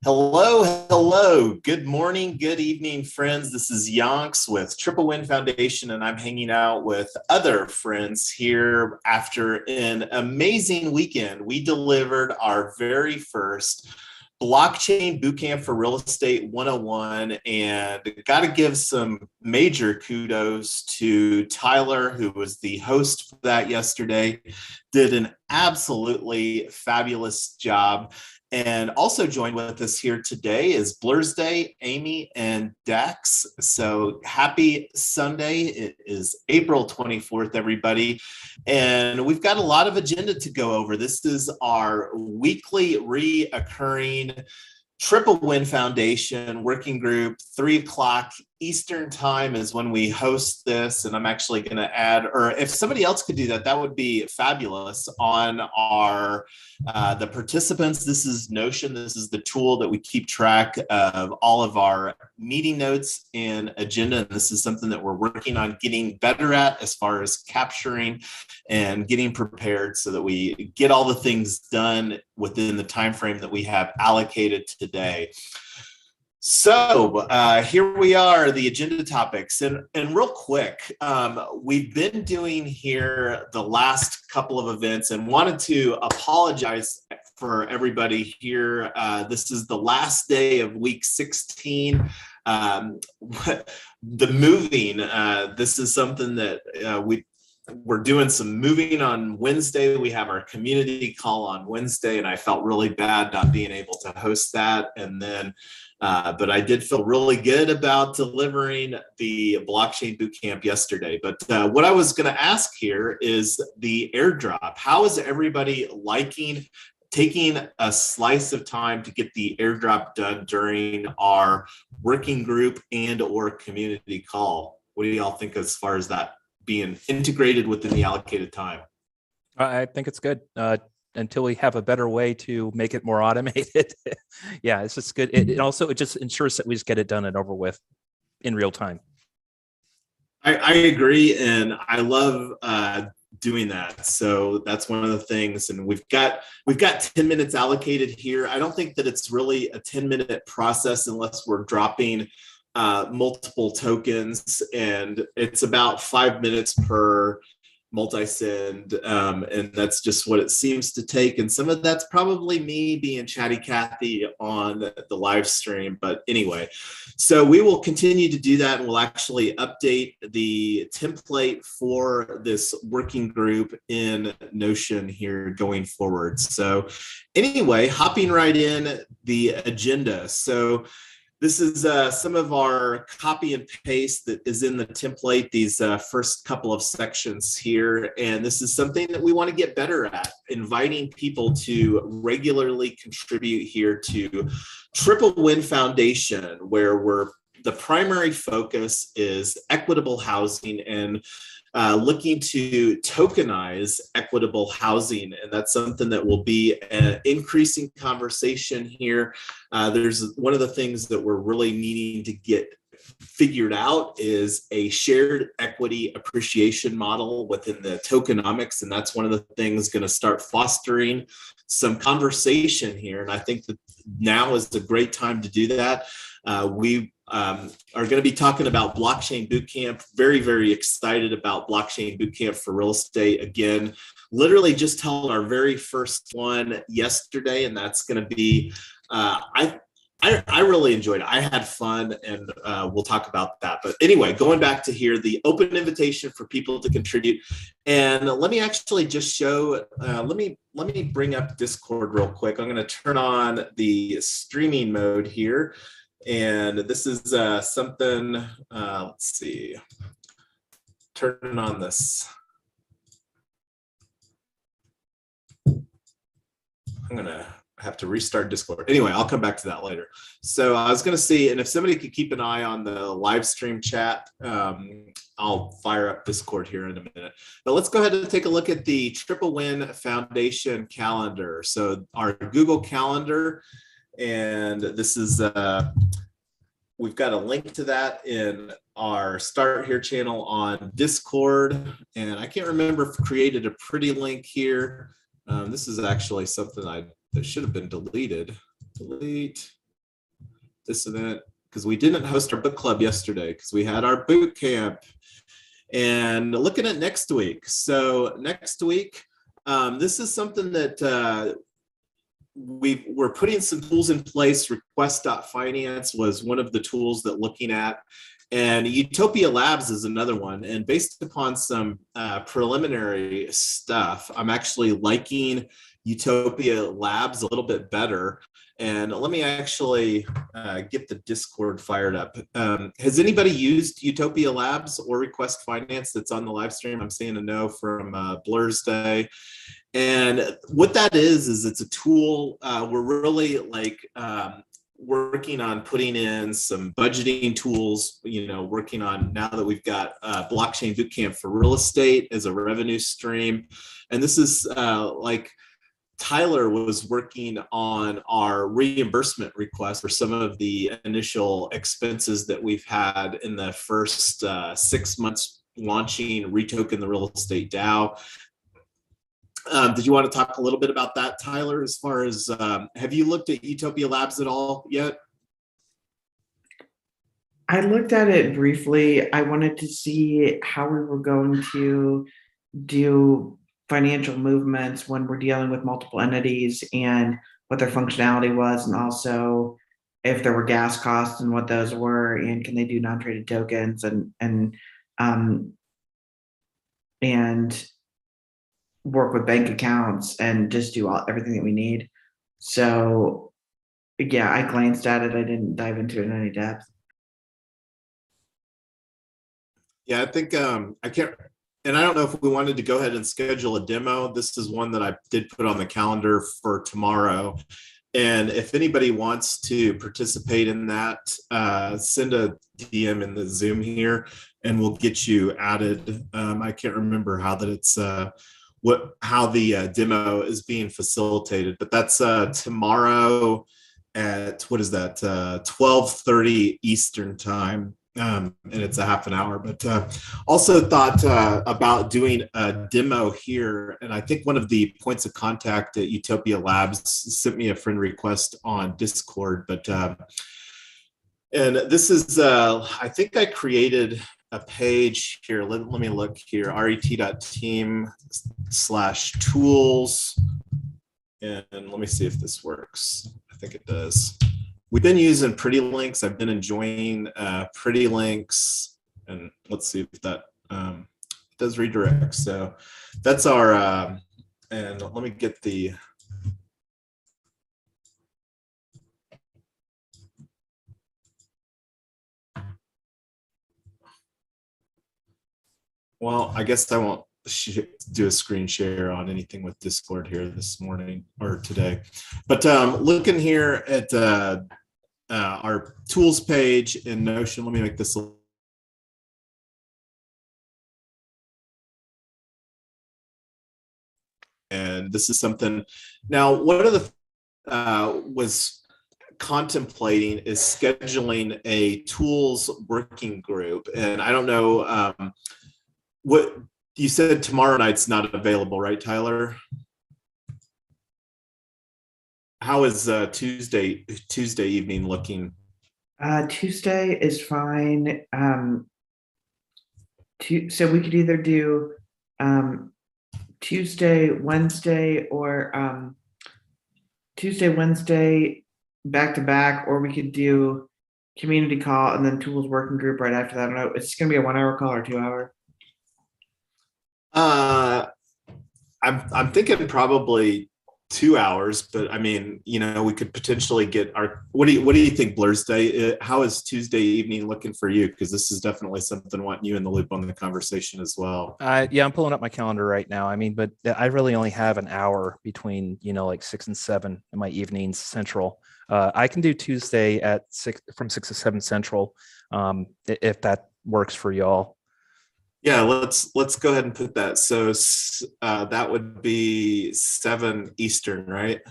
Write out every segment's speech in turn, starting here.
Hello. Good morning, good evening, friends. This is Yonks with Triple Win Foundation, and I'm hanging out with other friends here after an amazing weekend. We delivered our very first Blockchain Bootcamp for Real Estate 101, and got to give some major kudos to Tyler, who was the host for that yesterday. Did an absolutely fabulous job. And also joined with us here today is Blursday, Amy, and Dax. So happy Sunday. It is April 24th, everybody. And we've got a lot of agenda to go over. This is our weekly reoccurring Triple Win Foundation working group. 3 o'clock Eastern time is when we host this, and I'm actually going to add, or if somebody else could do that, that would be fabulous. On our the participants, this is Notion. This is the tool that we keep track of all of our meeting notes and agenda. And this is something that we're working on getting better at as far as capturing and getting prepared so that we get all the things done within the time frame that we have allocated today. So here we are, the agenda topics, and real quick, we've been doing here the last couple of events and wanted to apologize for everybody here. This is the last day of week 16. The moving, this is something that we're doing some moving on Wednesday. We have our community call on Wednesday, and I felt really bad not being able to host that. And then but I did feel really good about delivering the Blockchain Bootcamp yesterday. But what I was going to ask here is the airdrop. How is everybody liking taking a slice of time to get the airdrop done during our working group and or community call? What do y'all think as far as that being integrated within the allocated time? I think it's good. Until we have a better way to make it more automated. Yeah, it's just good. It also, it just ensures that we just get it done and over with in real time. I agree, and I love doing that. So that's one of the things, and we've got 10 minutes allocated here. I don't think that it's really a 10-minute process unless we're dropping multiple tokens, and it's about 5 minutes per multi-send, and that's just what it seems to take. And some of that's probably me being chatty Cathy on the live stream. But anyway, so we will continue to do that, and we'll actually update the template for this working group in Notion here going forward. So anyway, hopping right in the agenda. So this is some of our copy and paste that is in the template, these first couple of sections here. And this is something that we want to get better at, inviting people to regularly contribute here to Triple Win Foundation, where the primary focus is equitable housing and looking to tokenize equitable housing. And that's something that will be an increasing conversation here. There's one of the things that we're really needing to get figured out is a shared equity appreciation model within the tokenomics. And that's one of the things going to start fostering some conversation here. And I think that now is a great time to do that. We are going to be talking about Blockchain Bootcamp. Very, very excited about Blockchain Bootcamp for real estate. Again, literally just held our very first one yesterday, and that's going to be, I really enjoyed it. I had fun, and we'll talk about that. But anyway, going back to here, the open invitation for people to contribute. And let me actually just show, let me bring up Discord real quick. I'm going to turn on the streaming mode here. And this is something, let's see, turning on this. I'm going to have to restart Discord. Anyway, I'll come back to that later. So I was going to see, and if somebody could keep an eye on the live stream chat, I'll fire up Discord here in a minute. But let's go ahead and take a look at the Triple Win Foundation calendar. So our Google Calendar. And this is, we've got a link to that in our Start Here channel on Discord. And I can't remember if I created a pretty link here. This is actually something that should have been deleted. Delete. this event because we didn't host our book club yesterday because we had our boot camp. And looking at next week. So next week, this is something that we're putting some tools in place. Request.finance was one of the tools that looking at. And Utopia Labs is another one. And based upon some preliminary stuff, I'm actually liking Utopia Labs a little bit better. And let me actually get the Discord fired up. Has anybody used Utopia Labs or Request Finance that's on the live stream? I'm seeing a no from Blur's Day. And what that is it's a tool. We're really like working on putting in some budgeting tools, working on now that we've got Blockchain Bootcamp for real estate as a revenue stream. And this is like Tyler was working on our reimbursement request for some of the initial expenses that we've had in the first 6 months launching REtoken the real estate DAO. Did you want to talk a little bit about that, Tyler, as far as, have you looked at Utopia Labs at all yet? I looked at it briefly. I wanted to see how we were going to do financial movements when we're dealing with multiple entities and what their functionality was, and also if there were gas costs and what those were, and can they do non-traded tokens and work with bank accounts and just do everything that we need. So yeah, I glanced at it. I didn't dive into it in any depth. Yeah, I think I can't, and I don't know if we wanted to go ahead and schedule a demo. This is one that I did put on the calendar for tomorrow. And if anybody wants to participate in that, send a DM in the Zoom here and we'll get you added. I can't remember how that it's, how the demo is being facilitated, but that's tomorrow at, what is that, 12:30 Eastern time. And it's a half an hour, but also thought about doing a demo here. And I think one of the points of contact at Utopia Labs sent me a friend request on Discord, but and this is, I think I created a page here. Let me look here, ret.team/tools. And let me see if this works. I think it does. We've been using Pretty Links. I've been enjoying Pretty Links, and let's see if that does redirect. So that's our, and let me get the, well, I guess I won't do a screen share on anything with Discord here this morning or today, but looking here at our tools page in Notion. Let me make this and this is something. Now, one of the was contemplating is scheduling a tools working group, and I don't know what you said. Tomorrow night's not available, right, Tyler? How is Tuesday evening looking? Tuesday is fine. So we could either do Tuesday, Wednesday, or Tuesday, Wednesday back to back, or we could do community call and then tools working group right after that. I don't know. It's going to be a 1 hour call or 2 hour. I'm thinking probably 2 hours, but I mean, we could potentially get our, what do you think, Blur's Day? How is Tuesday evening looking for you? Because this is definitely something wanting you in the loop on the conversation as well. Yeah, I'm pulling up my calendar right now. I mean, but I really only have an hour between, like 6 and 7 in my evenings central. I can do Tuesday at 6 from 6 to 7 central, if that works for y'all. Yeah, let's go ahead and put that. So that would be 7 Eastern, right?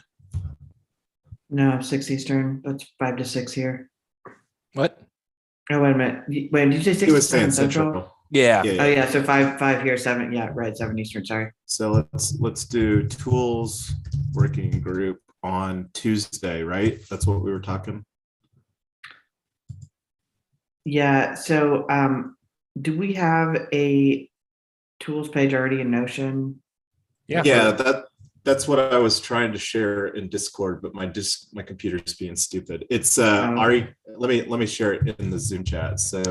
No, 6 Eastern. That's 5 to 6 here. What? Oh, wait a minute. Wait, did you say 6 He was to 7 saying Central? Yeah. Oh yeah, so 5 here, 7. Yeah, right, 7 Eastern. Sorry. So let's do tools working group on Tuesday, right? That's what we were talking. Yeah. So, do we have a tools page already in Notion? Yeah, that's what I was trying to share in Discord, but my computer's being stupid. It's Okay. let me share it in the Zoom chat. So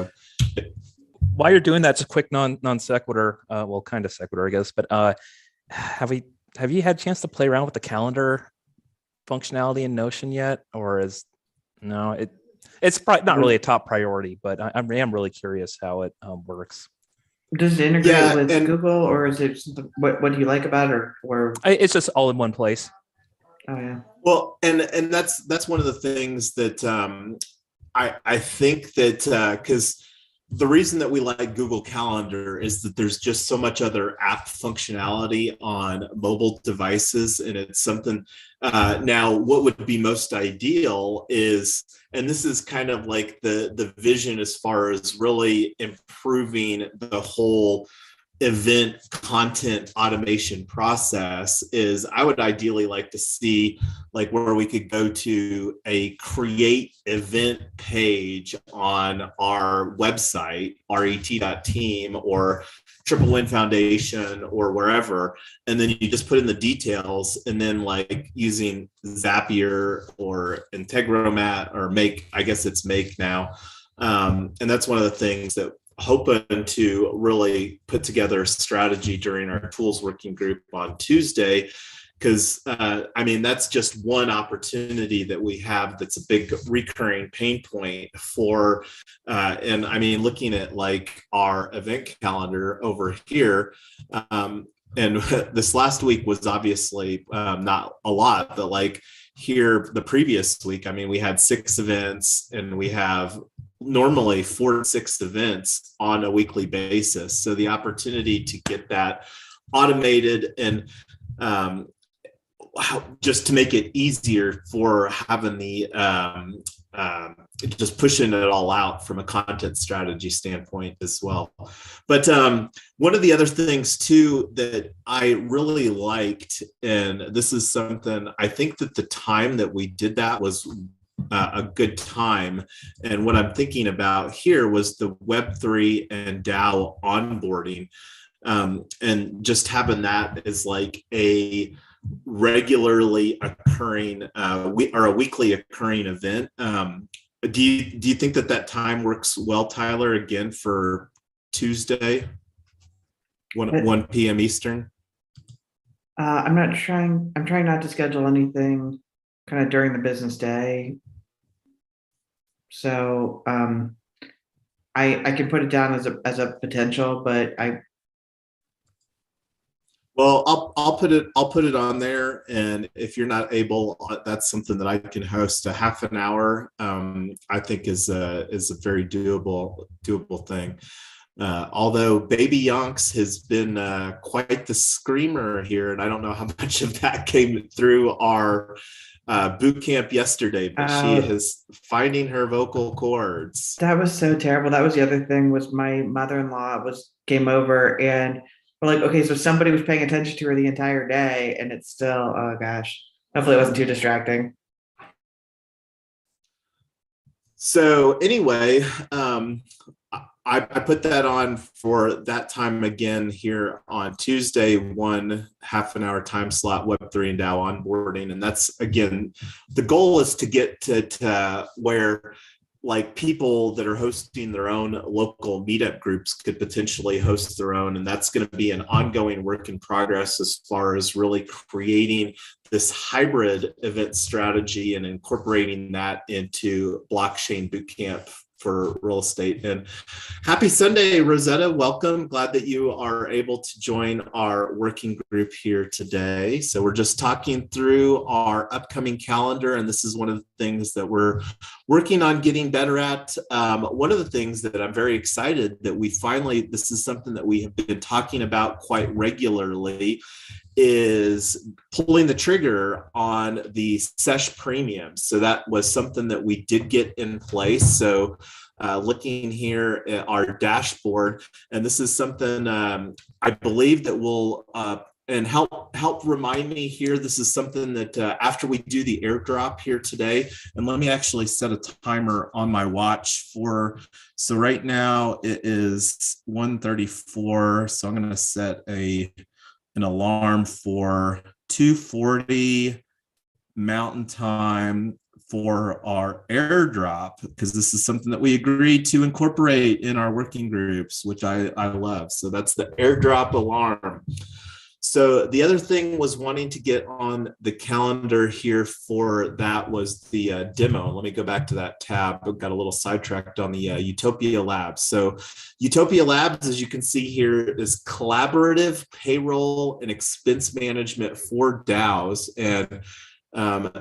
While you're doing that, just a quick non sequitur, well, kind of sequitur, I guess. But have you had a chance to play around with the calendar functionality in Notion yet, or is no? It's probably not really a top priority, but I am really curious how it works. Does it integrate yeah, with and Google, or is it something, what do you like about it, or It's just all in one place. oh yeah. well, and that's one of the things that I think that because the reason that we like Google Calendar is that there's just so much other app functionality on mobile devices, and it's something. Now, what would be most ideal is, and this is kind of like the vision as far as really improving the whole event content automation process, is I would ideally like to see like where we could go to a create event page on our website, ret.team or Triple Win Foundation or wherever, and then you just put in the details, and then like using Zapier or Integromat or Make, I guess it's Make now, and that's one of the things that hoping to really put together a strategy during our tools working group on Tuesday, because I mean that's just one opportunity that we have that's a big recurring pain point for and I mean looking at like our event calendar over here, and this last week was obviously not a lot, but like here the previous week, I mean we had 6 events, and we have normally 4 to 6 events on a weekly basis. So the opportunity to get that automated and just to make it easier for having the just pushing it all out from a content strategy standpoint as well. But one of the other things too that I really liked, and this is something I think that the time that we did that was a good time. And what I'm thinking about here was the Web3 and DAO onboarding, and just having that as like a regularly occurring or a weekly occurring event. Do you think that time works well, Tyler? Again for Tuesday, 1 p.m. Eastern. I'm trying not to schedule anything kind of during the business day. So I can put it down as a potential, but well, I'll put it on there, and if you're not able, that's something that I can host a half an hour. I think is a very doable thing. Although Baby Yonks has been quite the screamer here, and I don't know how much of that came through our boot camp yesterday, but she is finding her vocal cords. That was so terrible. That was the other thing, was my mother-in-law came over, and we're like, okay, so somebody was paying attention to her the entire day, and it's still, oh gosh, hopefully it wasn't too distracting. So anyway, I put that on for that time again here on Tuesday, 1 half an hour time slot, Web3 and DAO onboarding. And that's, again, the goal is to get to where like people that are hosting their own local meetup groups could potentially host their own. And that's going to be an ongoing work in progress as far as really creating this hybrid event strategy and incorporating that into Blockchain Bootcamp for real estate. And happy Sunday, Rosetta. Welcome. Glad that you are able to join our working group here today. So we're just talking through our upcoming calendar, and this is one of the things that we're working on getting better at. One of the things that I'm very excited that we finally, this is something that we have been talking about quite regularly, is pulling the trigger on the sesh premiums. So that was something that we did get in place. So looking here at our dashboard, and this is something I believe that we'll and help remind me here. This is something that after we do the airdrop here today, and let me actually set a timer on my watch for. So right now it is 1:34. So I'm going to set an alarm for 2:40 Mountain Time for our airdrop, because this is something that we agreed to incorporate in our working groups, which I love. So that's the airdrop alarm. So the other thing was wanting to get on the calendar here for that was the demo. Let me go back to that tab. I got a little sidetracked on the Utopia Labs. So Utopia Labs, as you can see here, is collaborative payroll and expense management for DAOs. And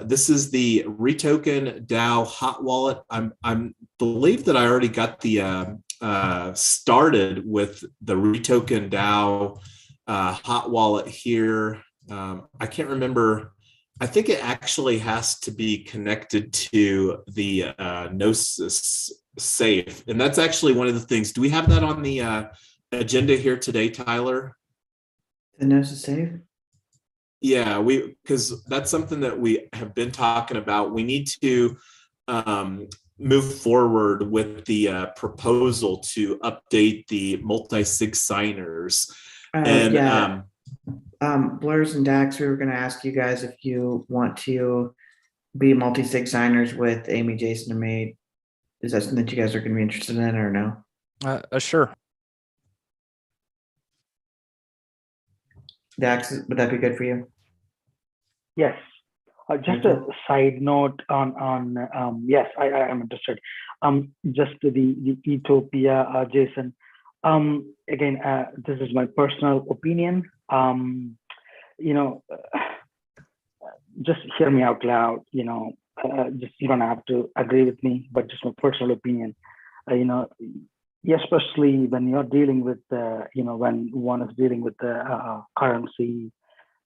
this is the REtoken DAO hot wallet. I'm believe that I already got the started with the REtoken DAO hot wallet here. I can't remember. I think it actually has to be connected to the Gnosis safe, and that's actually one of the things. Do we have that on the agenda here today, Tyler? The Gnosis safe? Yeah, because that's something that we have been talking about. We need to move forward with the proposal to update the multi-sig signers. And Blurs and Dax, we were going to ask you guys if you want to be multi-sig signers with Amy, Jason, and Made. Is that something that you guys are going to be interested in, or no? Sure. Dax, would that be good for you? Yes. Just a side note on yes, I am interested. Just the Utopia, Jason. Again, this is my personal opinion. Just hear me out loud. Just you don't have to agree with me, but just my personal opinion. Especially when you're dealing with when one is dealing with the currency,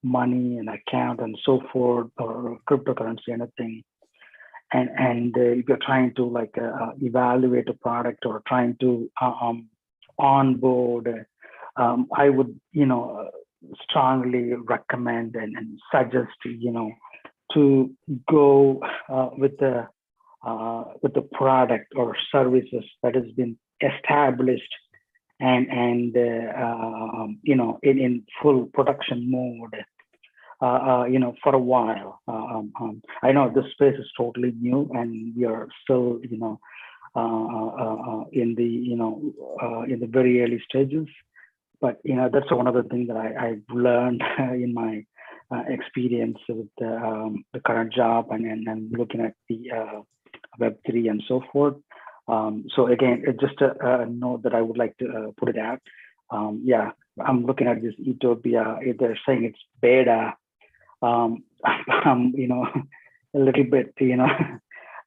money, and account, and so forth, or cryptocurrency, anything. And if you're trying to evaluate a product or trying to onboard, I would strongly recommend and suggest to go with the product or services that has been established and in full production mode for a while. I know this space is totally new and we are still in the very early stages, but that's one of the things that I've learned in my experience with the current job and looking at the Web3 and so forth. So again, it's just a note that I would like to put it out. Yeah, I'm looking at this Utopia. They're saying it's beta. I'm a little bit,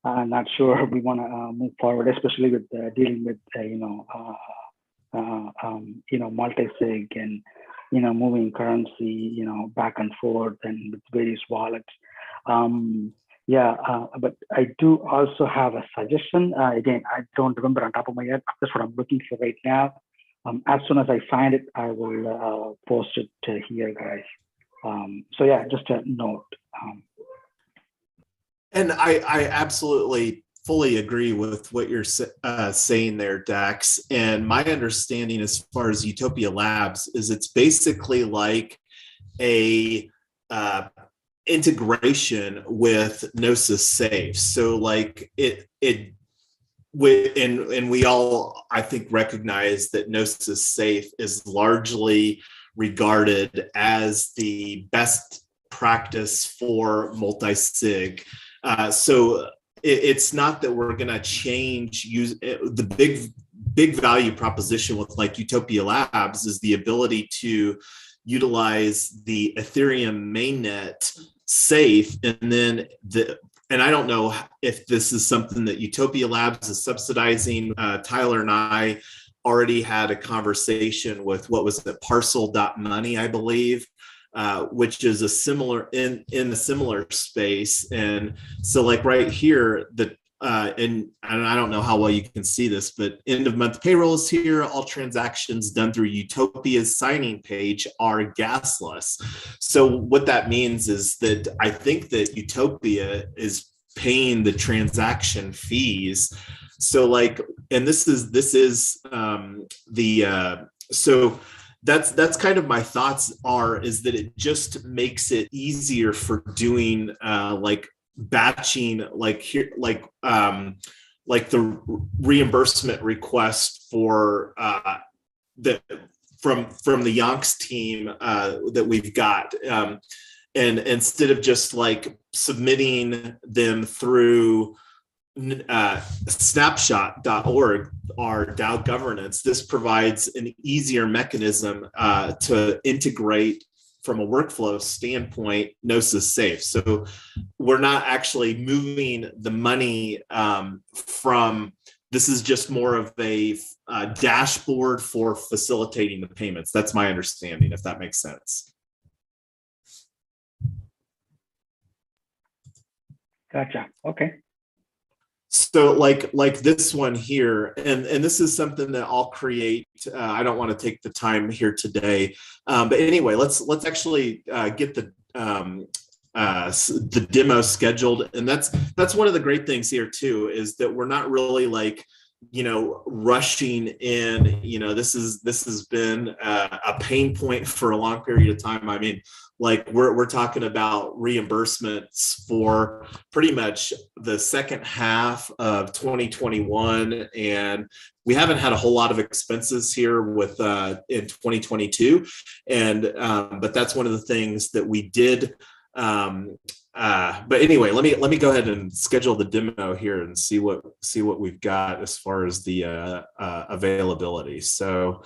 I'm not sure we want to move forward, especially with dealing with, multi-sig and, moving currency, back and forth and with various wallets. But I do also have a suggestion. Again, I don't remember on top of my head. That's what I'm looking for right now. As soon as I find it, I will post it here, guys. So yeah, just a note. And I absolutely fully agree with what you're saying there, Dax. And my understanding as far as Utopia Labs is it's basically like a integration with Gnosis Safe. So like and we all, I think, recognize that Gnosis Safe is largely regarded as the best practice for multi-sig. So it's not that we're going to change the big value proposition with like Utopia Labs is the ability to utilize the Ethereum mainnet safe, and I don't know if this is something that Utopia Labs is subsidizing. Tyler and I already had a conversation with what was it, Parcel.money, I believe, which is in a similar space. And so like right here, and I don't know how well you can see this, but end of month payroll is here. All transactions done through Utopia's signing page are gasless. So what that means is that I think that Utopia is paying the transaction fees. So like, and this is so that's kind of my thoughts is that it just makes it easier for doing like batching, like here, like the reimbursement request for the from the Yonks team that we've got, and instead of just like submitting them through snapshot.org, our DAO governance, this provides an easier mechanism to integrate from a workflow standpoint, Gnosis Safe. So we're not actually moving the money from, this is just more of a dashboard for facilitating the payments. That's my understanding, if that makes sense. Gotcha. Okay. So like this one here, and this is something that I'll create. I don't want to take the time here today, but anyway, let's actually get the demo scheduled. And that's one of the great things here too, is that we're not really like, you know, rushing in. You know, this has been a pain point for a long period of time. I mean, like we're talking about reimbursements for pretty much the second half of 2021, and we haven't had a whole lot of expenses here with in 2022, and but that's one of the things that we did. But anyway, let me go ahead and schedule the demo here and see what we've got as far as the availability. So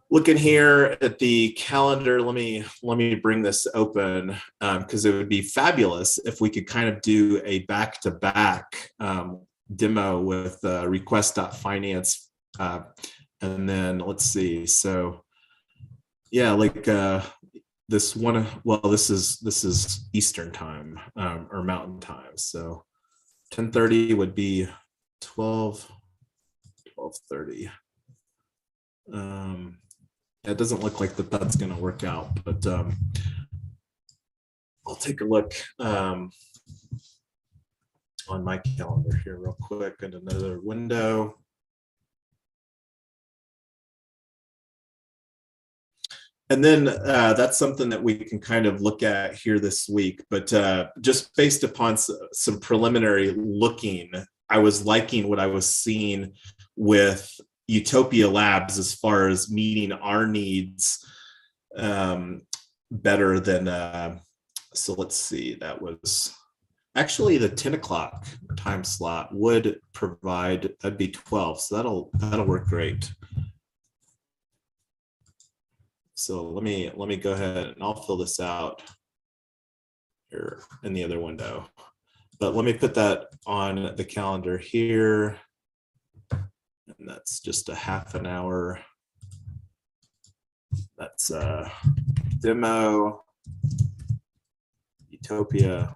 looking here at the calendar, let me bring this open, because it would be fabulous if we could kind of do a back-to-back demo with request.finance, and then let's see. So yeah, like this one, well, this is Eastern time, or Mountain time. So 10:30 would be 12:30. It doesn't look like that's going to work out, but I'll take a look on my calendar here real quick in another window. And then that's something that we can kind of look at here this week, but just based upon some preliminary looking, I was liking what I was seeing with Utopia Labs as far as meeting our needs better than, so let's see, that was actually the 10 o'clock time slot would provide, that'd be 12, so that'll work great. So let me go ahead and I'll fill this out here in the other window, but let me put that on the calendar here. And that's just a half an hour. That's demo, Utopia.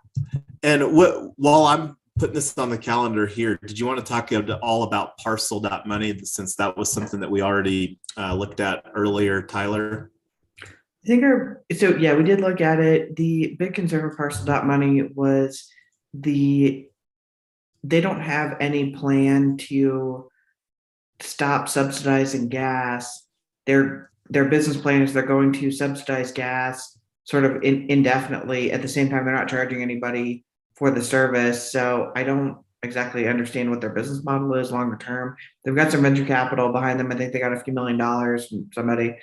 And while I'm putting this on the calendar here, did you want to talk all about parcel.money, since that was something that we already looked at earlier, Tyler? I think so yeah, we did look at it. The big concern with parcel.money was they don't have any plan to stop subsidizing gas. Their business plan is they're going to subsidize gas sort of indefinitely. At the same time, they're not charging anybody for the service. So I don't exactly understand what their business model is longer term. They've got some venture capital behind them. I think they got a few $1 million from somebody.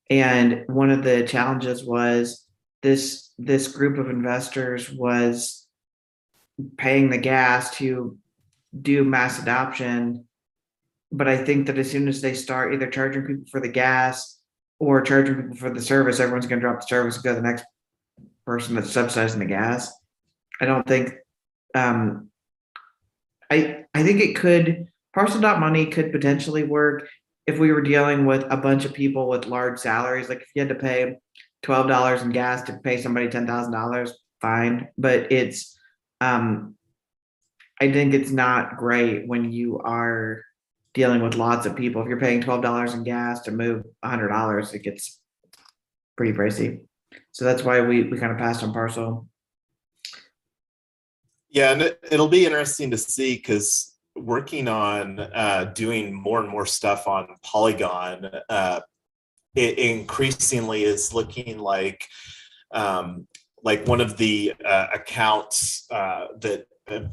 And one of the challenges was this group of investors was paying the gas to do mass adoption. But I think that as soon as they start either charging people for the gas or charging people for the service, everyone's going to drop the service and go to the next person that's subsidizing the gas. I don't think, I think it could, parcel.money could potentially work if we were dealing with a bunch of people with large salaries. Like if you had to pay $12 in gas to pay somebody $10,000, fine. But it's, I think it's not great when you are dealing with lots of people. If you're paying $12 in gas to move $100, it gets pretty pricey. So that's why we kind of passed on Parcel. Yeah, and it'll be interesting to see, because working on doing more and more stuff on Polygon, it increasingly is looking like one of the accounts that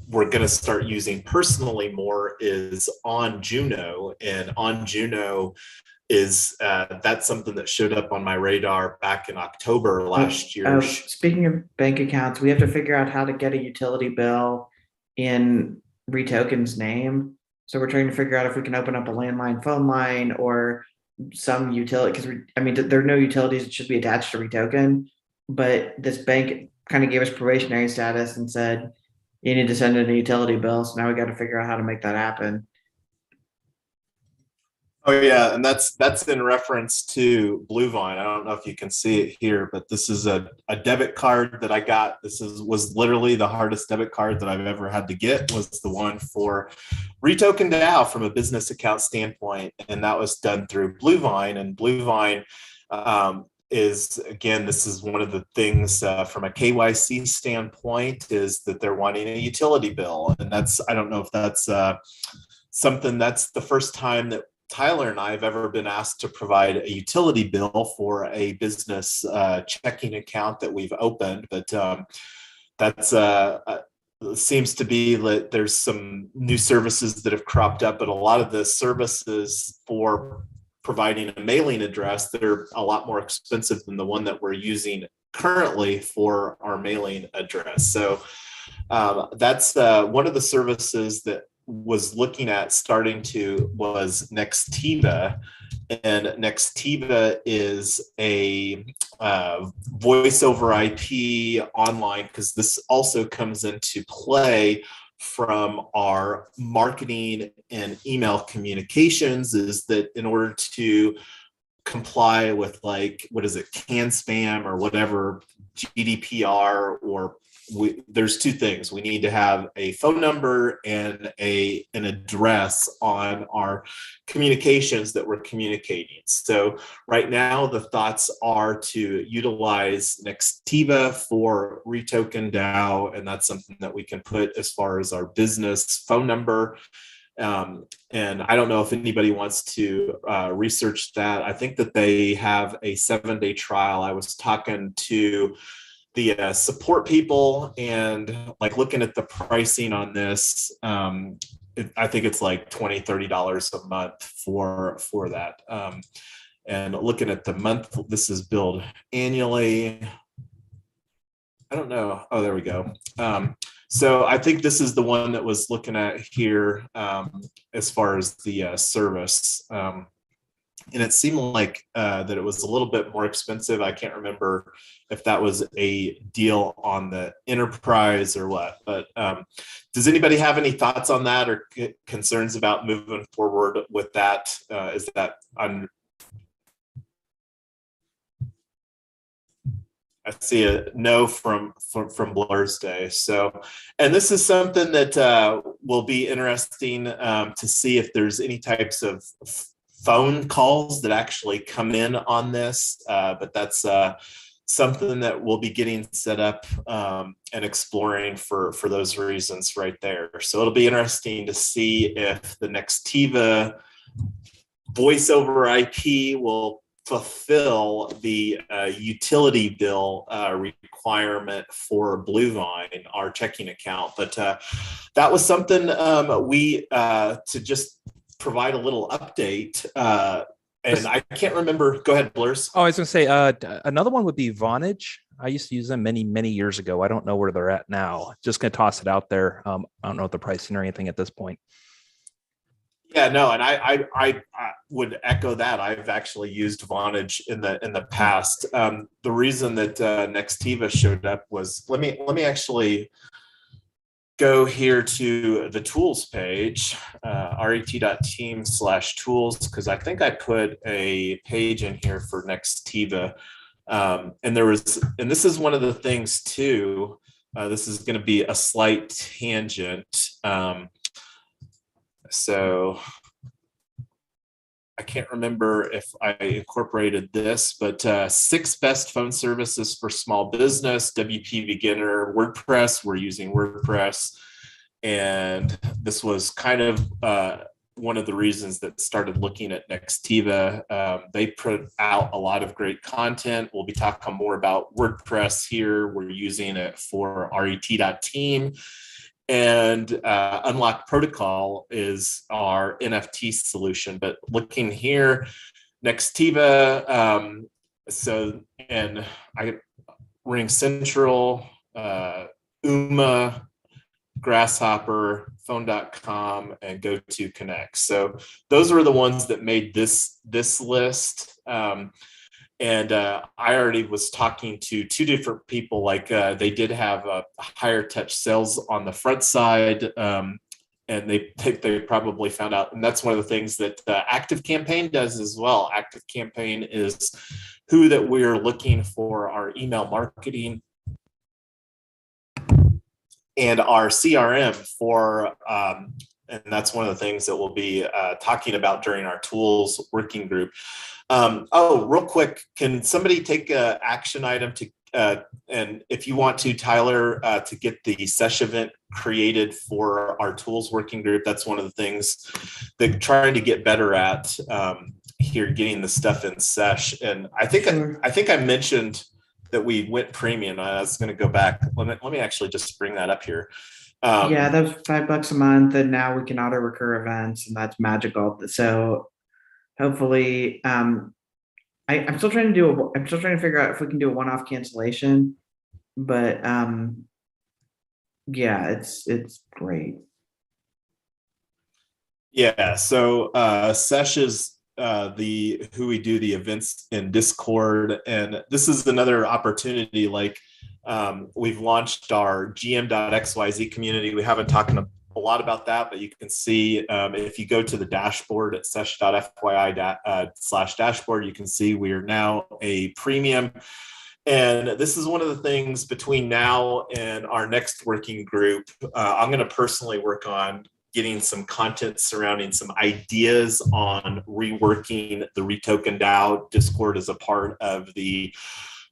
we're going to start using personally more is on Juno, and on Juno is that's something that showed up on my radar back in October last year. Speaking of bank accounts, we have to figure out how to get a utility bill in REtoken's name. So we're trying to figure out if we can open up a landline phone line or some utility, because I mean, there are no utilities that should be attached to REtoken, but this bank kind of gave us probationary status and said, you need to send in a utility bill. So now we got to figure out how to make that happen. Oh yeah, and that's in reference to Bluevine. I don't know if you can see it here, but this is a debit card that I got. Was literally the hardest debit card that I've ever had to get, was the one for REtoken DAO from a business account standpoint, and that was done through Bluevine. And Bluevine is, again, this is one of the things from a KYC standpoint, is that they're wanting a utility bill, and I don't know if that's something, that's the first time that Tyler and I have ever been asked to provide a utility bill for a business checking account that we've opened, but that's seems to be that there's some new services that have cropped up, but a lot of the services for providing a mailing address that are a lot more expensive than the one that we're using currently for our mailing address. So that's one of the services that was looking at starting to was Nextiva, and Nextiva is a voice over IP online, because this also comes into play from our marketing and email communications, is that in order to comply with, like, what is it, CAN spam or whatever, GDPR, or there's two things. We need to have a phone number and an address on our communications that we're communicating. So right now the thoughts are to utilize Nextiva for REtoken DAO, and that's something that we can put as far as our business phone number. And I don't know if anybody wants to research that. I think that they have a 7-day trial. I was talking to the support people and like looking at the pricing on this. I think it's like $20-$30 a month for that. And looking at the month, this is billed annually. I don't know. Oh, there we go. So I think this is the one that was looking at here as far as the service. And it seemed like that it was a little bit more expensive. I can't remember if that was a deal on the enterprise or what. But does anybody have any thoughts on that or concerns about moving forward with that? Is that I see a no from Blur's Day. So, and this is something that will be interesting to see if there's any types of phone calls that actually come in on this, but that's something that we'll be getting set up and exploring for those reasons right there. So it'll be interesting to see if the Nextiva voice over IP will fulfill the utility bill requirement for Bluevine, our checking account. But that was something we to just provide a little update. And I can't remember. Go ahead, Blurs. Oh, I was going to say another one would be Vonage. I used to use them many years ago. I don't know where they're at now. Just going to toss it out there. I don't know what the pricing or anything at this point. Yeah, no, and I would echo that. I've actually used Vonage in the past. The reason that Nextiva showed up was, let me actually go here to the tools page, ret.team/tools, because I think I put a page in here for Nextiva. And this is one of the things too, this is going to be a slight tangent. So I can't remember if I incorporated this, but 6 best phone services for small business, WP Beginner, WordPress. We're using WordPress. And this was kind of one of the reasons that started looking at Nextiva. They put out a lot of great content. We'll be talking more about WordPress here. We're using it for RET.team. And Unlock Protocol is our NFT solution. But looking here, Nextiva, and Ring Central, UMA, Grasshopper, Phone.com, and GoToConnect. So those were the ones that made this list. I already was talking to 2 different people, like they did have a higher touch sales on the front side, and they probably found out. And that's one of the things that Active Campaign does as well. Active Campaign is who that we're looking for our email marketing and our CRM for, and that's one of the things that we'll be talking about during our tools working group. Real quick, can somebody take an action item to, and if you want to, Tyler, to get the sesh event created for our tools working group? That's one of the things that trying to get better at here, getting the stuff in sesh. And I think I mentioned that we went premium. I was going to go back. Let me actually just bring that up here. Yeah, that was $5 a month, and now we can auto recur events, and that's magical. So hopefully, I'm still trying to figure out if we can do a one-off cancellation, but yeah, it's great. Yeah. So sesh is who we do the events in Discord, and this is another opportunity. Like we've launched our gm.xyz community. We haven't talked a lot about that, but you can see if you go to the dashboard at sesh.fyi/dashboard, you can see we are now a premium. And this is one of the things between now and our next working group, I'm going to personally work on getting some content surrounding some ideas on reworking the REtoken DAO. Discord is a part of the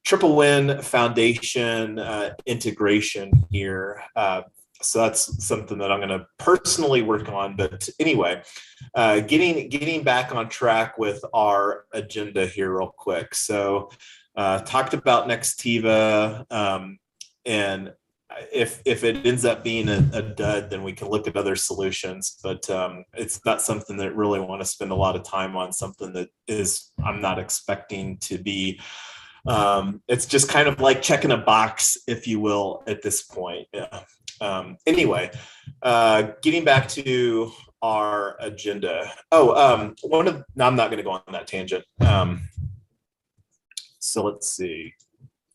Triple Win Foundation integration here. So that's something that I'm going to personally work on. But anyway, getting back on track with our agenda here real quick. So talked about Nextiva, and if it ends up being a dud, then we can look at other solutions. But it's not something that really want to spend a lot of time on, something that is I'm not expecting to be. It's just kind of like checking a box, if you will, at this point. Yeah. Anyway, getting back to our agenda. No, I'm not going to go on that tangent. So let's see.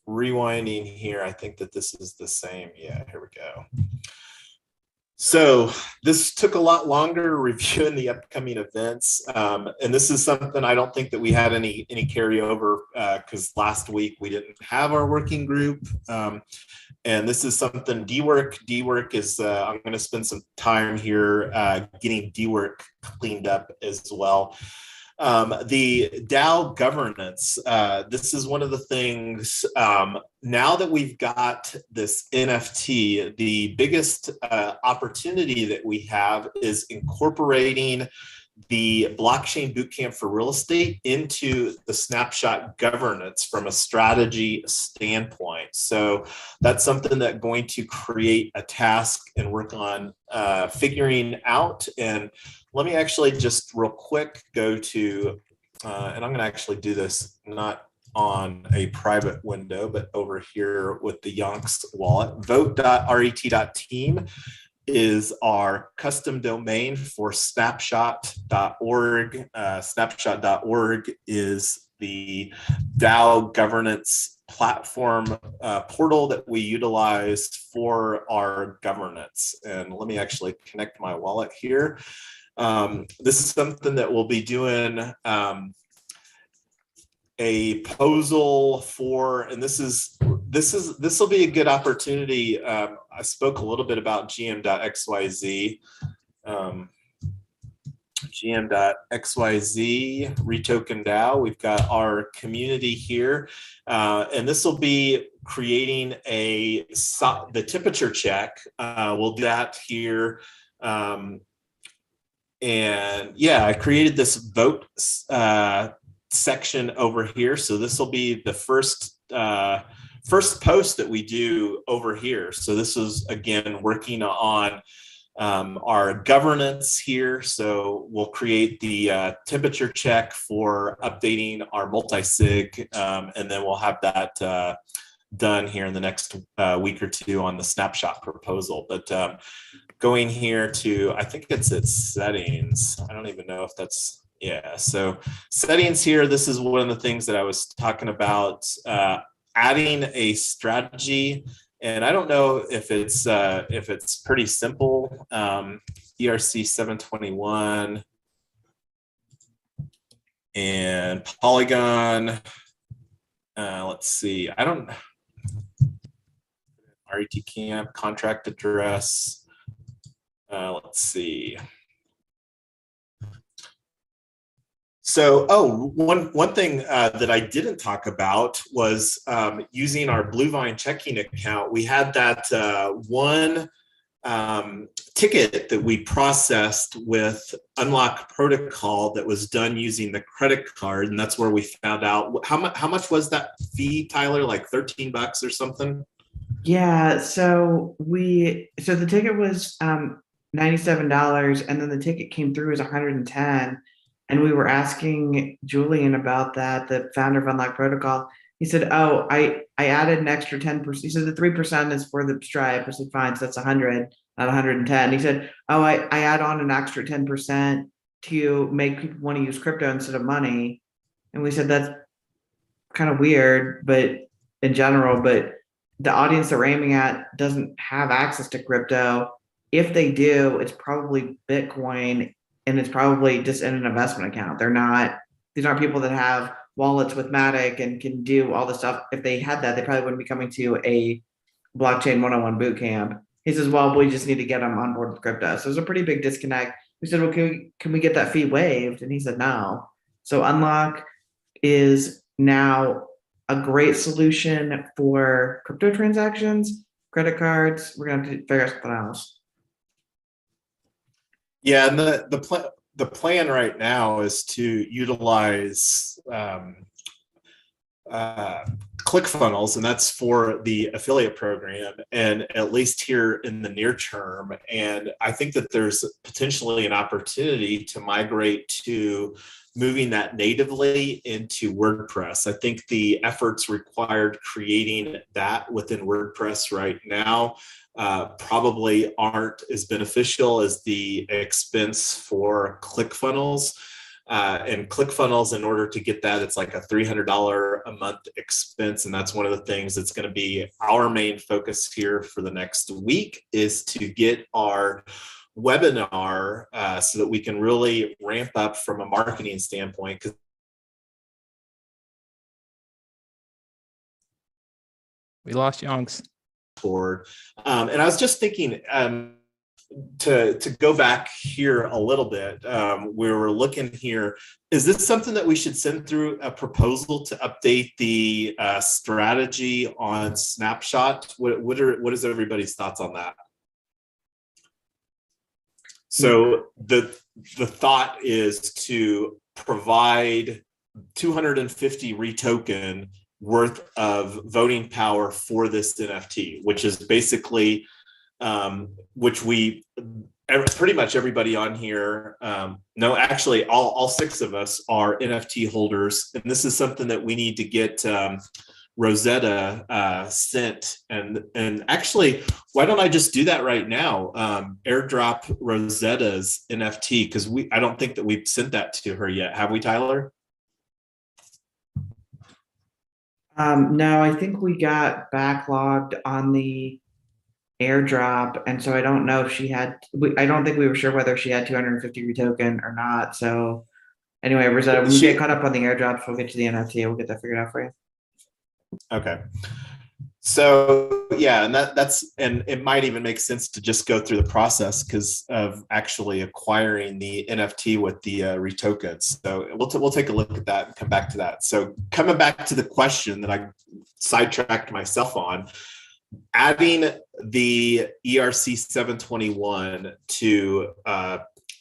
Rewinding here, I think that this is the same. Yeah, here we go. So this took a lot longer reviewing the upcoming events. And this is something I don't think that we had any carryover because last week we didn't have our working group. And this is something DWork is, I'm going to spend some time here getting DWork cleaned up as well. The DAO governance, this is one of the things, now that we've got this NFT, the biggest opportunity that we have is incorporating the Blockchain Bootcamp for real estate into the snapshot governance from a strategy standpoint. So that's something that's going to create a task and work on figuring out. And let me actually just real quick go to, and I'm going to actually do this not on a private window, but over here with the Yonks wallet. Vote.ret.team is our custom domain for snapshot.org. Snapshot.org is the DAO governance platform portal that we utilize for our governance. And let me actually connect my wallet here. This is something that we'll be doing a proposal for, and this will be a good opportunity. I spoke a little bit about gm.xyz. gm.xyz REtoken DAO. We've got our community here, and this will be creating the temperature check. We'll do that here. And yeah, I created this vote section over here. So this will be the first post that we do over here. So this is, again, working on our governance here. So we'll create the temperature check for updating our multi-sig, and then we'll have that done here in the next week or two on the snapshot proposal. But going here to, I think it's at settings. I don't even know if that's, yeah. So settings here, this is one of the things that I was talking about, adding a strategy. And I don't know if it's pretty simple. ERC 721 and Polygon. Let's see. I don't. RETCamp contract address. Let's see. So, one thing that I didn't talk about was using our Bluevine checking account. We had that one ticket that we processed with Unlock Protocol that was done using the credit card, and that's where we found out how much was that fee, Tyler? Like $13 or something? Yeah. So the ticket was $97, and then the ticket came through as 110. And we were asking Julian about that, the founder of Unlock Protocol. He said, "Oh, I added an extra 10%." He said the 3% is for the Stripe. I said, "Fine, so that's 100, not 110." He said, "Oh, I add on an extra 10% to make people want to use crypto instead of money." And we said that's kind of weird, but in general, but the audience that we're aiming at doesn't have access to crypto. If they do, it's probably Bitcoin. And it's probably just in an investment account. These aren't people that have wallets with Matic and can do all the stuff. If they had that, they probably wouldn't be coming to a Blockchain 101 bootcamp. He says, "Well, we just need to get them on board with crypto." So there's a pretty big disconnect. We said, "Well, can we get that fee waived?" And he said, "No." So Unlock is now a great solution for crypto transactions, credit cards. We're going to figure out something else. Yeah, and the plan right now is to utilize ClickFunnels, and that's for the affiliate program, and at least here in the near term. And I think that there's potentially an opportunity to migrate to moving that natively into WordPress. I think the efforts required creating that within WordPress right now probably aren't as beneficial as the expense for ClickFunnels. And ClickFunnels, in order to get that, it's like a $300 a month expense. And that's one of the things that's going to be our main focus here for the next week, is to get our webinar so that we can really ramp up from a marketing standpoint. We lost Yonks. Forward. And I was just thinking to go back here a little bit, we were looking here. Is this something that we should send through a proposal to update the strategy on Snapshot? What is everybody's thoughts on that? So the thought is to provide 250 REtoken worth of voting power for this NFT, which is basically, which pretty much everybody on here, no, actually all 6 of us are NFT holders. And this is something that we need to get Rosetta sent. And actually, why don't I just do that right now? Airdrop Rosetta's NFT, because I don't think that we've sent that to her yet. Have we, Tyler? No, I think we got backlogged on the airdrop, and so I don't know if she had. I don't think we were sure whether she had 250 REtoken or not. So Anyway, Rosetta, when we get caught up on the airdrops, we'll get to the NFT. We'll get that figured out for you. Okay. So yeah, and and it might even make sense to just go through the process because of actually acquiring the NFT with the retokens. So we'll take a look at that and come back to that. So coming back to the question that I sidetracked myself on, adding the ERC 721 to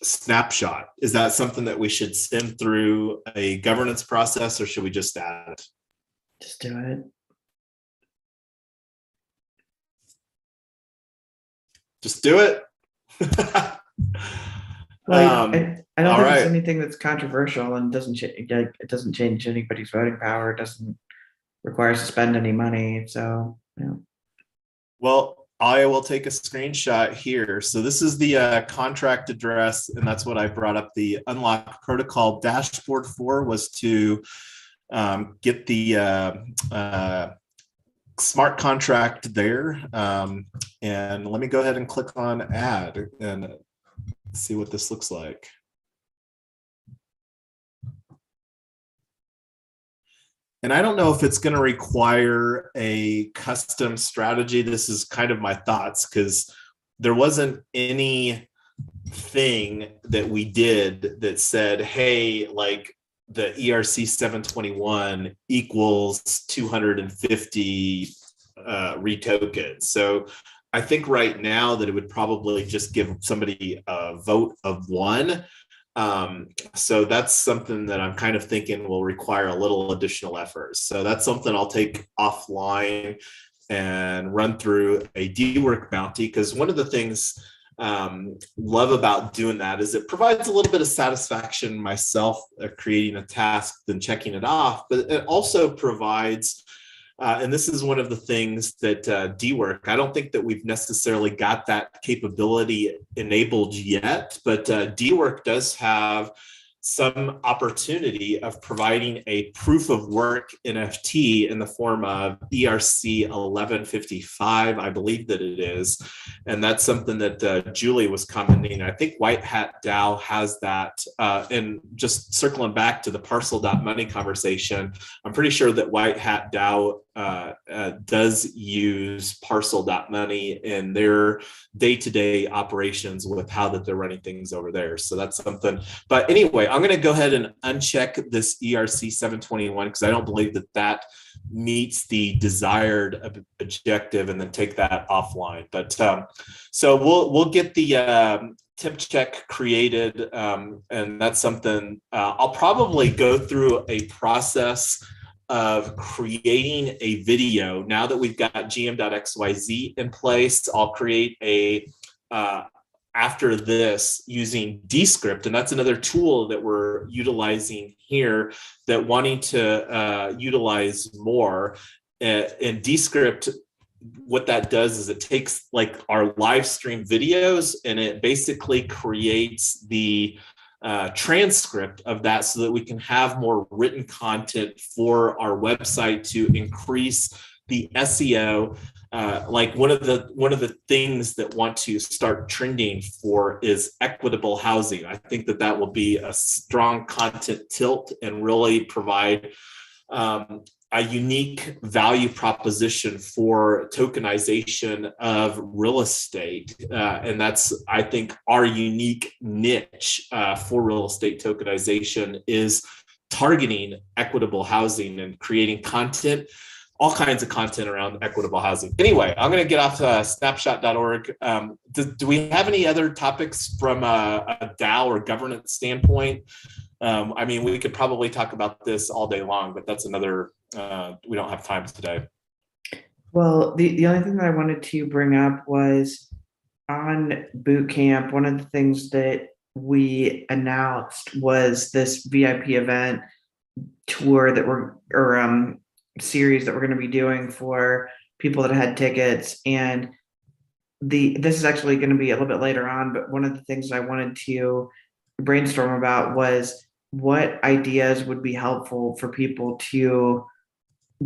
Snapshot, is that something that we should send through a governance process, or should we just add it? Just do it. Just do it. Well, I don't think it's right. anything that's controversial and it doesn't change anybody's voting power. It doesn't require us to spend any money. So, yeah. Well, I will take a screenshot here. So this is the contract address, and that's what I brought up. The unlock protocol dashboard for was to get the smart contract there. And let me go ahead and click on add and see what this looks like. And I don't know if it's going to require a custom strategy. This is kind of my thoughts, because there wasn't anything that we did that said, hey, like the ERC 721 equals 250 retokens. So I think right now that it would probably just give somebody a vote of one. So that's something that I'm kind of thinking will require a little additional effort. So that's something I'll take offline and run through a DWork bounty, because one of the things love about doing that is it provides a little bit of satisfaction myself creating a task than checking it off, but it also provides and this is one of the things that DWork, I don't think that we've necessarily got that capability enabled yet, but DWork does have some opportunity of providing a proof of work NFT in the form of ERC 1155, I believe that it is. And that's something that Julie was commenting. I think White Hat DAO has that. And just circling back to the parcel.money conversation, I'm pretty sure that White Hat DAO does use parcel.money in their day-to-day operations with how that they're running things over there. So that's something. But anyway, I'm going to go ahead and uncheck this ERC 721 because I don't believe that that meets the desired objective, and then take that offline. But so we'll get the temp check created, and that's something I'll probably go through a process of creating a video. Now that we've got gm.xyz in place, I'll create a after this using Descript, and that's another tool that we're utilizing here that wanting to utilize more. And Descript, what that does is it takes like our live stream videos and it basically creates the transcript of that so that we can have more written content for our website to increase the SEO. Like one of the things that want to start trending for is equitable housing. I think that that will be a strong content tilt and really provide a unique value proposition for tokenization of real estate. And that's, I think, our unique niche for real estate tokenization is targeting equitable housing and creating content, all kinds of content around equitable housing. Anyway, I'm going to get off snapshot.org. Do we have any other topics from a DAO or governance standpoint? I mean, we could probably talk about this all day long, but that's another, we don't have time today. Well, the only thing that I wanted to bring up was on Bootcamp, one of the things that we announced was this VIP event tour that series that we're going to be doing for people that had tickets. And this is actually going to be a little bit later on, but one of the things I wanted to brainstorm about was what ideas would be helpful for people to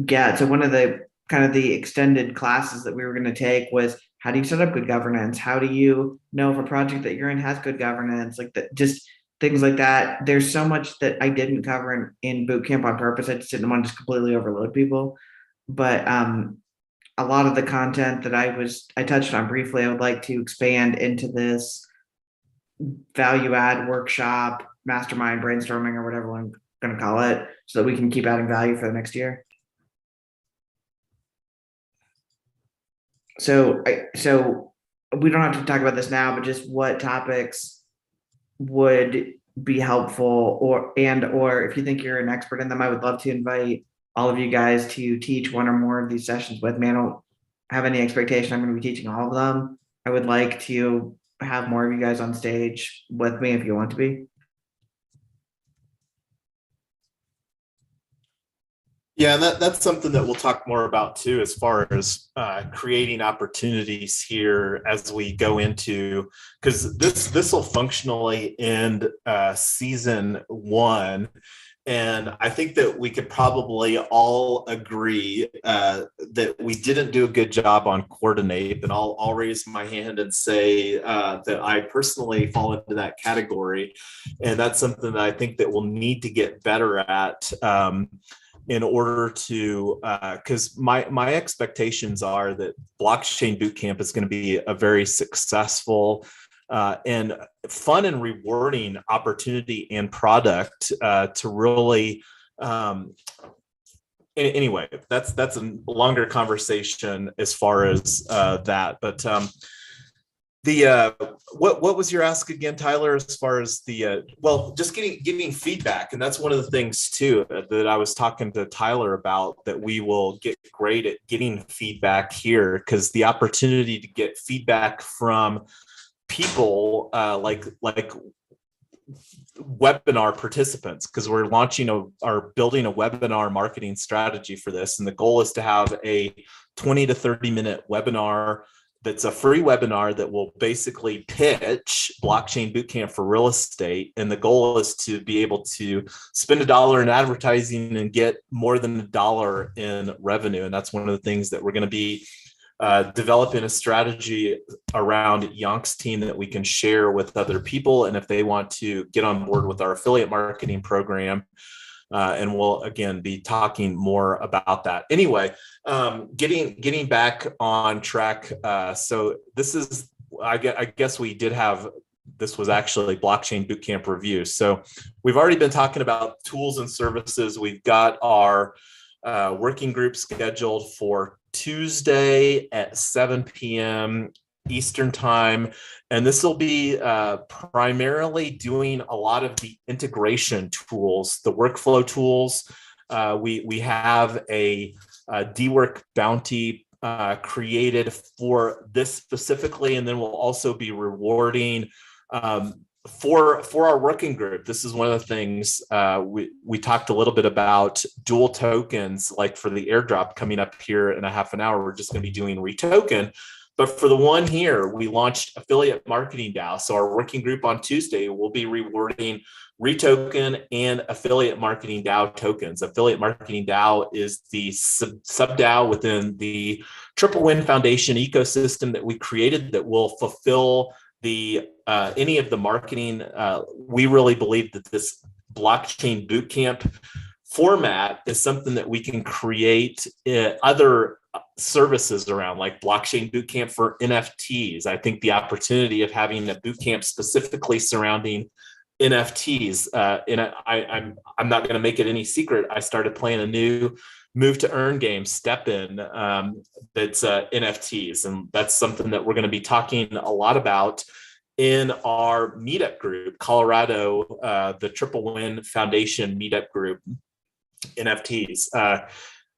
get. So one of the kind of the extended classes that we were going to take was, how do you set up good governance? How do you know if a project that you're in has good governance? Like that, just things like that. There's so much that I didn't cover in boot camp on purpose. I just didn't want to just completely overload people. But a lot of the content that I touched on briefly, I would like to expand into this value add workshop, mastermind, brainstorming, or whatever I'm going to call it, so that we can keep adding value for the next year. So we don't have to talk about this now, but just what topics would be helpful, or if you think you're an expert in them, I would love to invite all of you guys to teach one or more of these sessions with me. I don't have any expectation I'm going to be teaching all of them. I would like to have more of you guys on stage with me if you want to be. Yeah, that's something that we'll talk more about too, as far as creating opportunities here as we go into, because this will functionally end season 1. And I think that we could probably all agree that we didn't do a good job on coordinate. And I'll raise my hand and say that I personally fall into that category. And that's something that I think that we'll need to get better at in order to, because my expectations are that Blockchain Bootcamp is going to be a very successful and fun and rewarding opportunity and product to really anyway, that's a longer conversation as far as that. But what was your ask again, Tyler, as far as the well, just getting feedback? And that's one of the things too that I was talking to Tyler about, that we will get great at getting feedback here, because the opportunity to get feedback from people like webinar participants, because we're launching or building a webinar marketing strategy for this, and the goal is to have a 20 to 30 minute webinar that's a free webinar that will basically pitch Blockchain Bootcamp for real estate. And the goal is to be able to spend $1 in advertising and get more than $1 in revenue. And that's one of the things that we're going to be developing a strategy around Yonk's team that we can share with other people. And if they want to get on board with our affiliate marketing program, and we'll again be talking more about that. Anyway, getting back on track. So this is, I guess we did have, this was actually Blockchain Bootcamp review. So we've already been talking about tools and services. We've got our working group scheduled for Tuesday at 7 p.m. Eastern time. And this will be primarily doing a lot of the integration tools, the workflow tools. We have a DWork bounty created for this specifically, and then we'll also be rewarding for our working group. This is one of the things we talked a little bit about, dual tokens, like for the airdrop coming up here in a half an hour. We're just going to be doing REtoken. But for the one here, we launched Affiliate Marketing DAO. So our working group on Tuesday will be rewarding REtoken and Affiliate Marketing DAO tokens. Affiliate Marketing DAO is the sub DAO within the Triple Win Foundation ecosystem that we created that will fulfill the any of the marketing. We really believe that this Blockchain Bootcamp format is something that we can create other services around, like Blockchain Bootcamp for NFTs. I think the opportunity of having a bootcamp specifically surrounding NFTs, and I'm not going to make it any secret. I started playing a new move to earn game, Step In, that's NFTs, and that's something that we're going to be talking a lot about in our meetup group, Colorado, the Triple Win Foundation meetup group, NFTs.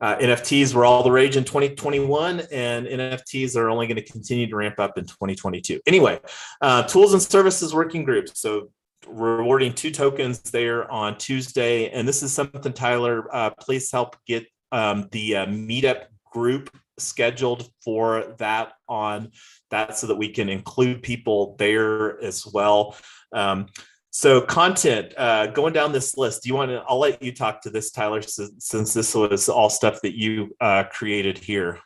NFTs were all the rage in 2021, and NFTs are only going to continue to ramp up in 2022. Anyway, tools and services working groups. So rewarding 2 tokens there on Tuesday. And this is something, Tyler, please help get the meetup group scheduled for that on that, so that we can include people there as well. So content, going down this list, do you want to, I'll let you talk to this, Tyler, since this was all stuff that you created here.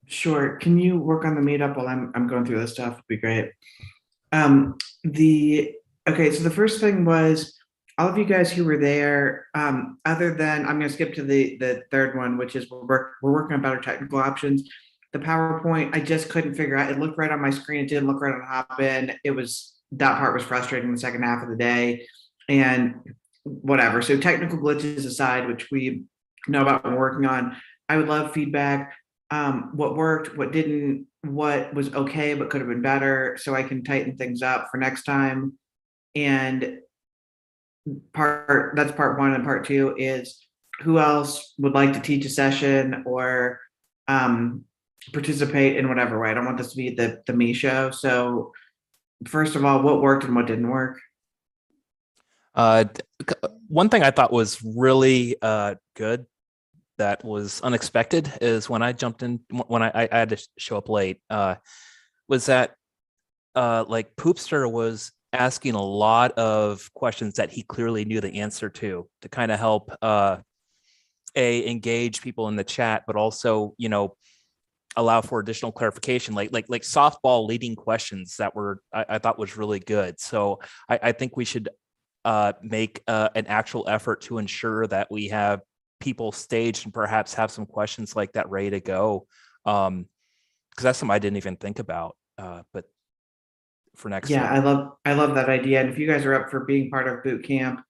Sure. Can you work on the meetup while I'm going through this stuff? It'd be great. Okay, so the first thing was all of you guys who were there, other than I'm going to skip to the third one, which is we're working on better technical options. The PowerPoint, I just couldn't figure out. It looked right on my screen. It didn't look right on Hopin. That part was frustrating the second half of the day, and whatever. So technical glitches aside, which we know about and we're working on, I would love feedback. What worked, what didn't, what was okay but could have been better, so I can tighten things up for next time. And that's part one, and part two is who else would like to teach a session or participate in whatever way. I don't want this to be the me show. So first of all, what worked and what didn't work? One thing I thought was really good that was unexpected is when I jumped in, when I had to show up late, was that like Poopster was asking a lot of questions that he clearly knew the answer to kind of help engage people in the chat, but also, you know, allow for additional clarification, like softball leading questions that were I thought was really good. So I think we should make an actual effort to ensure that we have people staged and perhaps have some questions like that ready to go, because that's something I didn't even think about. But for next Yeah, time. I love that idea. And if you guys are up for being part of boot camp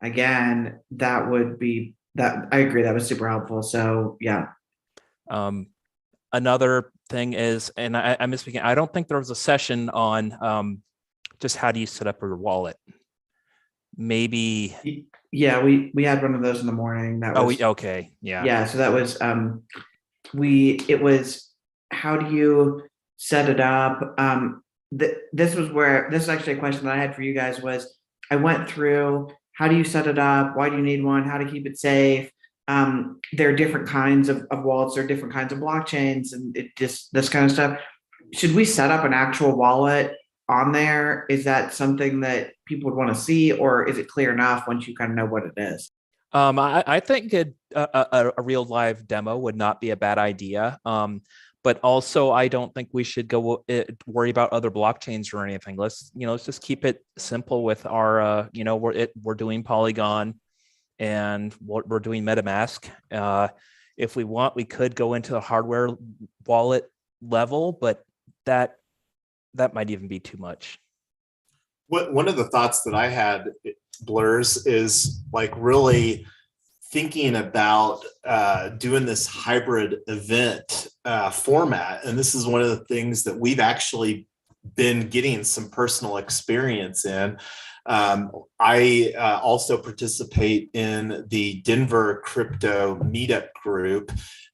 again, that would be that. I agree. That was super helpful. So yeah. Another thing is, and I misspeaking, I don't think there was a session on just how do you set up your wallet. Maybe. Yeah, we had one of those in the morning. That was okay. Yeah. Yeah, so that was it was how do you set it up? This is actually a question that I had for you guys was I went through how do you set it up? Why do you need one? How to keep it safe? There are different kinds of wallets, there are different kinds of blockchains, and it just this kind of stuff. Should we set up an actual wallet on there? Is that something that people would want to see, or is it clear enough once you kind of know what it is? I think a real live demo would not be a bad idea. But also, I don't think we should go worry about other blockchains or anything. Let's just keep it simple with our, we're doing Polygon and we're doing MetaMask. If we want, we could go into the hardware wallet level, but that might even be too much. One of the thoughts that I had, Blurs, is like really thinking about doing this hybrid event format. And this is one of the things that we've actually been getting some personal experience in. I also participate in the Denver crypto meetup group.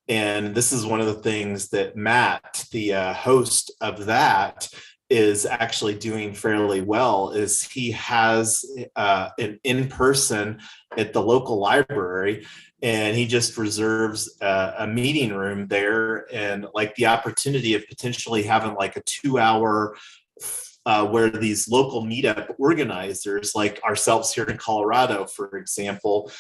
And this is one of the things that Matt, the host of that, is actually doing fairly well. Is he has an in-person at the local library, and he just reserves a meeting room there, and like the opportunity of potentially having like a 2-hour where these local meetup organizers like ourselves here in Colorado, for example,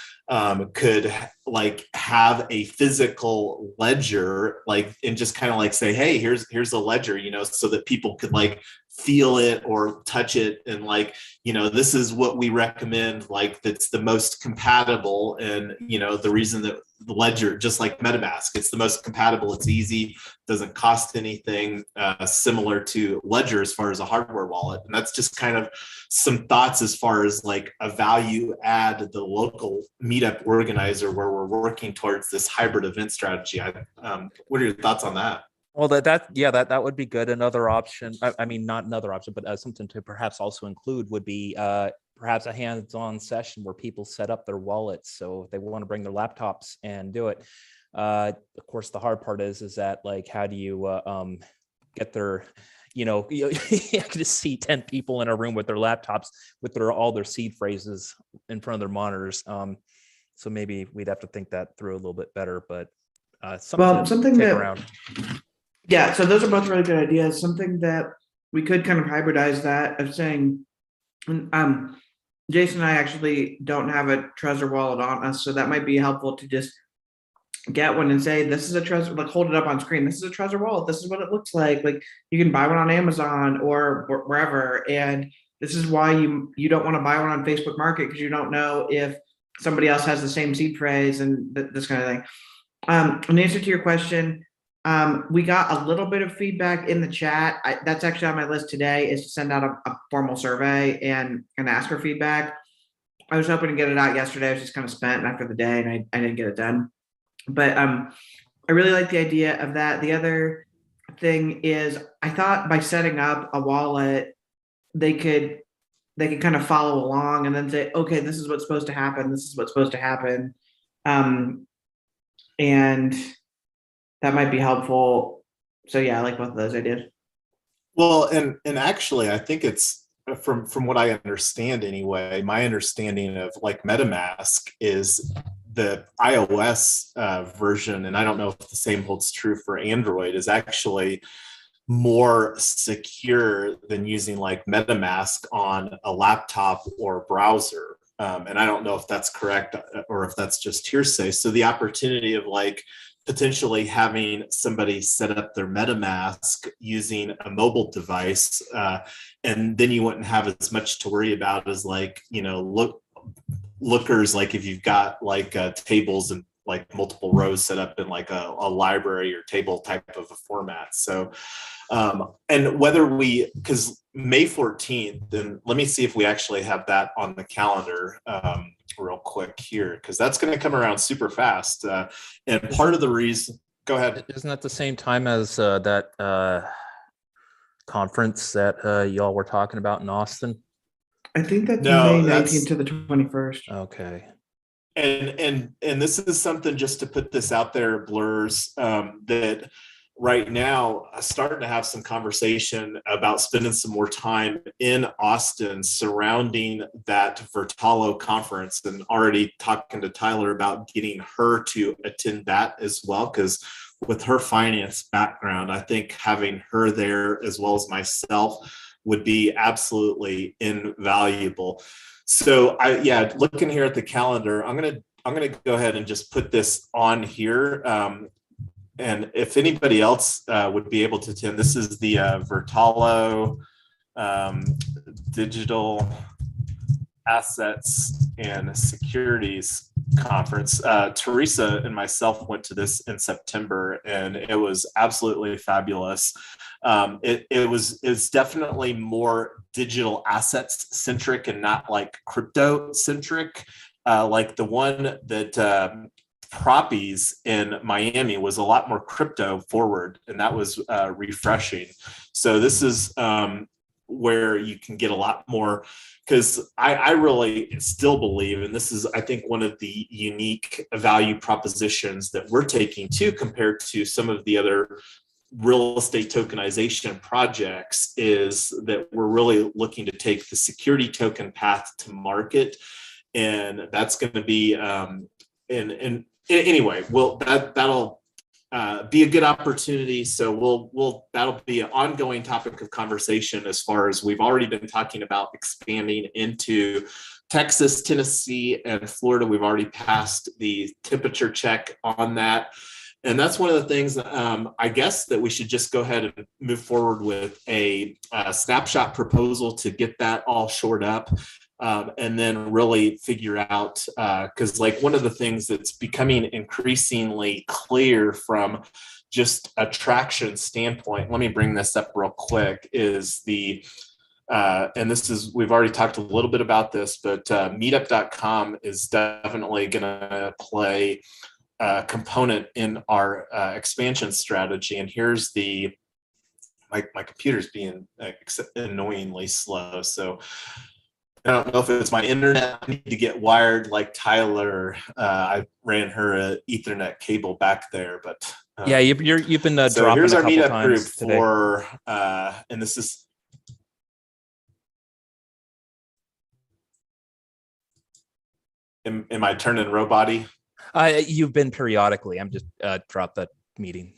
could like have a physical ledger, like, and just kind of like say, hey, here's a ledger, so that people could like feel it or touch it, and like, this is what we recommend, like that's the most compatible. And the reason that the ledger, just like MetaMask, it's the most compatible, it's easy, doesn't cost anything, similar to Ledger as far as a hardware wallet. And that's just kind of some thoughts as far as like a value add to the local meetup organizer where we're working towards this hybrid event strategy. What are your thoughts on that? Well, that would be good. Another option, I mean, not another option, but something to perhaps also include would be perhaps a hands-on session where people set up their wallets. So if they want to bring their laptops and do it. Of course, the hard part is that like, how do you get their, you can just see 10 people in a room with their laptops with all their seed phrases in front of their monitors. So maybe we'd have to think that through a little bit better, but something that around. Yeah, so those are both really good ideas. Something that we could kind of hybridize that of saying, Jason and I actually don't have a Trezor wallet on us, so that might be helpful to just get one and say, this is a Trezor, like hold it up on screen. This is a Trezor wallet. This is what it looks like. Like you can buy one on Amazon or wherever. And This is why you don't want to buy one on Facebook Market, because you don't know if somebody else has the same seed phrase and this kind of thing. In answer to your question, we got a little bit of feedback in the chat. That's actually on my list today, is to send out a formal survey and ask for feedback. I was hoping to get it out yesterday. I was just kind of spent after the day, and I didn't get it done. But I really like the idea of that. The other thing is, I thought by setting up a wallet, they could kind of follow along and then say, okay, this is what's supposed to happen. This is what's supposed to happen. And that might be helpful. So yeah, I like both of those ideas. Well, and actually, I think it's from what I understand anyway, my understanding of like MetaMask is the iOS version, and I don't know if the same holds true for Android, is actually more secure than using like MetaMask on a laptop or browser. And I don't know if that's correct or if that's just hearsay. So the opportunity of like potentially having somebody set up their MetaMask using a mobile device, and then you wouldn't have as much to worry about as like, you know, lookers, like if you've got like tables and like multiple rows set up in like a library or table type of a format. So, and whether because May 14th, then let me see if we actually have that on the calendar real quick here, because that's going to come around super fast. And part of the reason, go ahead. Isn't that the same time as that conference that y'all were talking about in Austin? I think that's May 19th to the 21st. Okay. And this is something, just to put this out there, Blurs, that right now starting to have some conversation about spending some more time in Austin surrounding that Vertalo conference, and already talking to Tyler about getting her to attend that as well, because with her finance background, I think having her there as well as myself would be absolutely invaluable. So looking here at the calendar, I'm gonna go ahead and just put this on here. And if anybody else would be able to attend, this is the Vertalo Digital Assets and Securities Conference. Teresa and myself went to this in September, and it was absolutely fabulous. It's definitely more digital assets centric and not like crypto centric. Like the one that Proppies in Miami was a lot more crypto forward, and that was refreshing. So this is where you can get a lot more, because I really still believe, and this is, I think, one of the unique value propositions that we're taking too, compared to some of the other real estate tokenization projects, is that we're really looking to take the security token path to market. And that's going to be, anyway, that'll be a good opportunity. So that'll be an ongoing topic of conversation, as far as we've already been talking about expanding into Texas, Tennessee, and Florida. We've already passed the temperature check on that. And that's one of the things that I guess that we should just go ahead and move forward with a snapshot proposal to get that all shored up. And then really figure out, because like one of the things that's becoming increasingly clear from just a traction standpoint, let me bring this up real quick, is and this is, we've already talked a little bit about this, but meetup.com is definitely going to play a component in our expansion strategy. And here's my computer's being annoyingly slow. So I don't know if it's my internet. I need to get wired like Tyler. I ran her an Ethernet cable back there, but yeah, you've been so dropping. Here's a our couple meetup times group today. for, and this is. Am I turning robot-y? You've been periodically. I'm just dropped that meeting.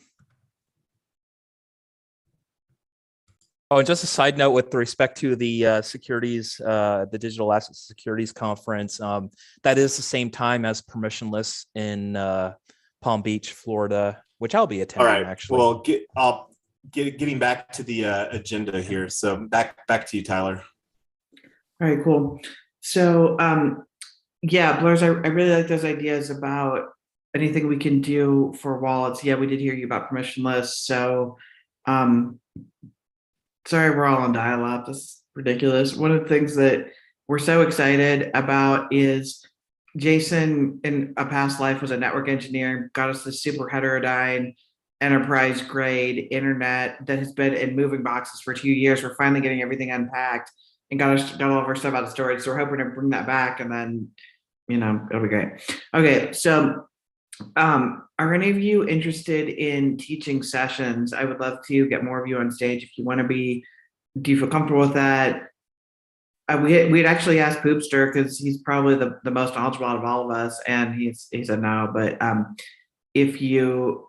Oh, and just a side note with respect to the securities, the Digital Asset Securities Conference, that is the same time as Permissionless in Palm Beach, Florida, which I'll be attending. All right. Actually. Well, getting back to the agenda here. So back to you, Tyler. All right, cool. So, yeah, Blurs, I really like those ideas about anything we can do for wallets. Yeah, we did hear you about permissionless. So, um, sorry, we're all on dial-up. This is ridiculous. One of the things that we're so excited about is Jason, in a past life, was a network engineer, got us this super heterodyne enterprise grade internet that has been in moving boxes for 2 years. We're finally getting everything unpacked and got all of our stuff out of storage. So we're hoping to bring that back, and then it'll be great. Okay, so are any of you interested in teaching sessions? I would love to get more of you on stage if you want to be. Do you feel comfortable with that? We'd actually asked Poopster because he's probably the most knowledgeable out of all of us, and he said no. But if you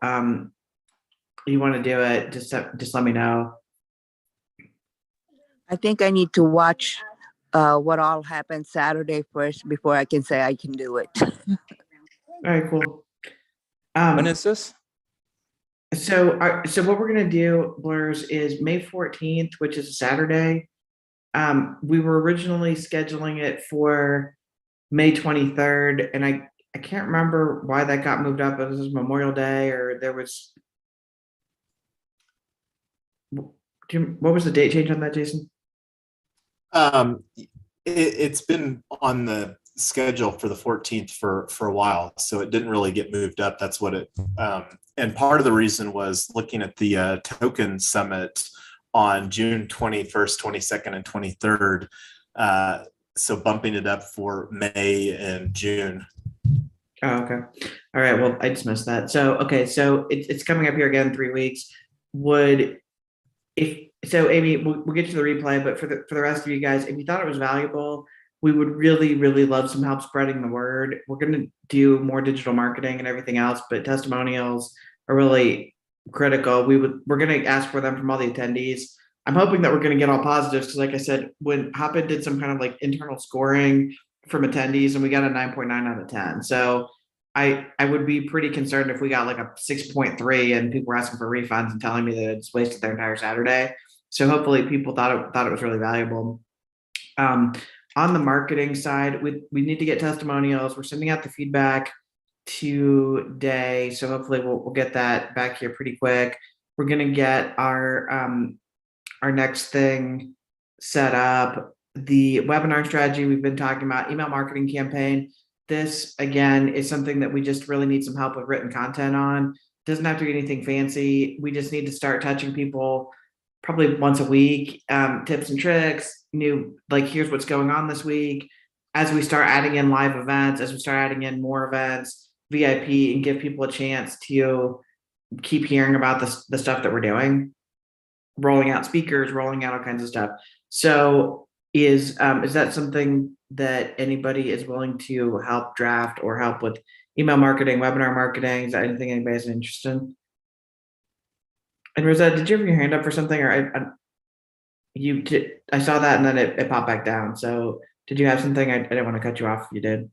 you want to do it, just let me know. I think I need to watch what all happened Saturday first before I can say I can do it. All right, cool. When is this? So what we're gonna do, Blurs, is May 14th, which is a Saturday. We were originally scheduling it for May 23rd, and I can't remember why that got moved up. It was Memorial Day, or there was. What was the date change on that, Jason? It's been on the schedule for the 14th for a while, so it didn't really get moved up. That's what it. And part of the reason was looking at the token summit on June 21st, 22nd, and 23rd. So bumping it up for May and June. Oh, okay. All right. Well, I just missed that. So, okay. So it's coming up here again in 3 weeks. Amy, we'll get to the replay, but for the rest of you guys, if you thought it was valuable, we would really, really love some help spreading the word. We're going to do more digital marketing and everything else, but testimonials are really critical. We're going to ask for them from all the attendees. I'm hoping that we're going to get all positives because, like I said, when Hopin did some kind of like internal scoring from attendees, and we got a 9.9 out of 10. So I would be pretty concerned if we got like a 6.3 and people were asking for refunds and telling me that it's wasted their entire Saturday. So hopefully people thought it was really valuable. On the marketing side, we need to get testimonials. We're sending out the feedback today, so hopefully we'll get that back here pretty quick. We're gonna get our next thing set up. The webinar strategy we've been talking about, email marketing campaign. This again is something that we just really need some help with written content on. Doesn't have to be anything fancy. We just need to start touching people probably once a week. Tips and tricks, here's what's going on this week. As we start adding in live events, as we start adding in more events, VIP, and give people a chance to keep hearing about the stuff that we're doing, rolling out speakers, rolling out all kinds of stuff. So is that something that anybody is willing to help draft or help with email marketing, webinar marketing? Is that anything anybody's interested in? And Rosetta, did you have your hand up for something, or you did? I saw that and then it popped back down. So did you have something? I didn't want to cut you off if you did.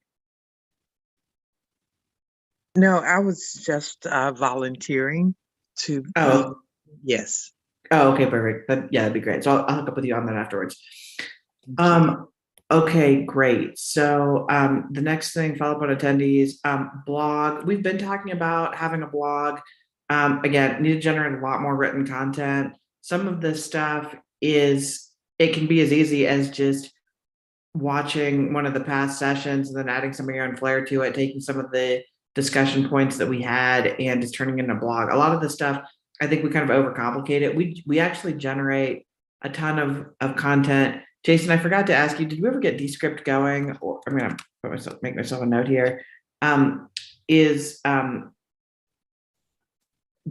No, I was just volunteering to. Oh, yes. Oh, okay, perfect. That'd be great. So I'll hook up with you on that afterwards. Okay, great. So the next thing, follow up on attendees, blog. We've been talking about having a blog. Again, need to generate a lot more written content. Some of this stuff it can be as easy as just watching one of the past sessions and then adding some of your own flair to it, taking some of the discussion points that we had and just turning it into a blog. A lot of the stuff, I think we kind of overcomplicate it. We actually generate a ton of content. Jason, I forgot to ask you, did you ever get Descript going? Or I'm gonna make myself a note here.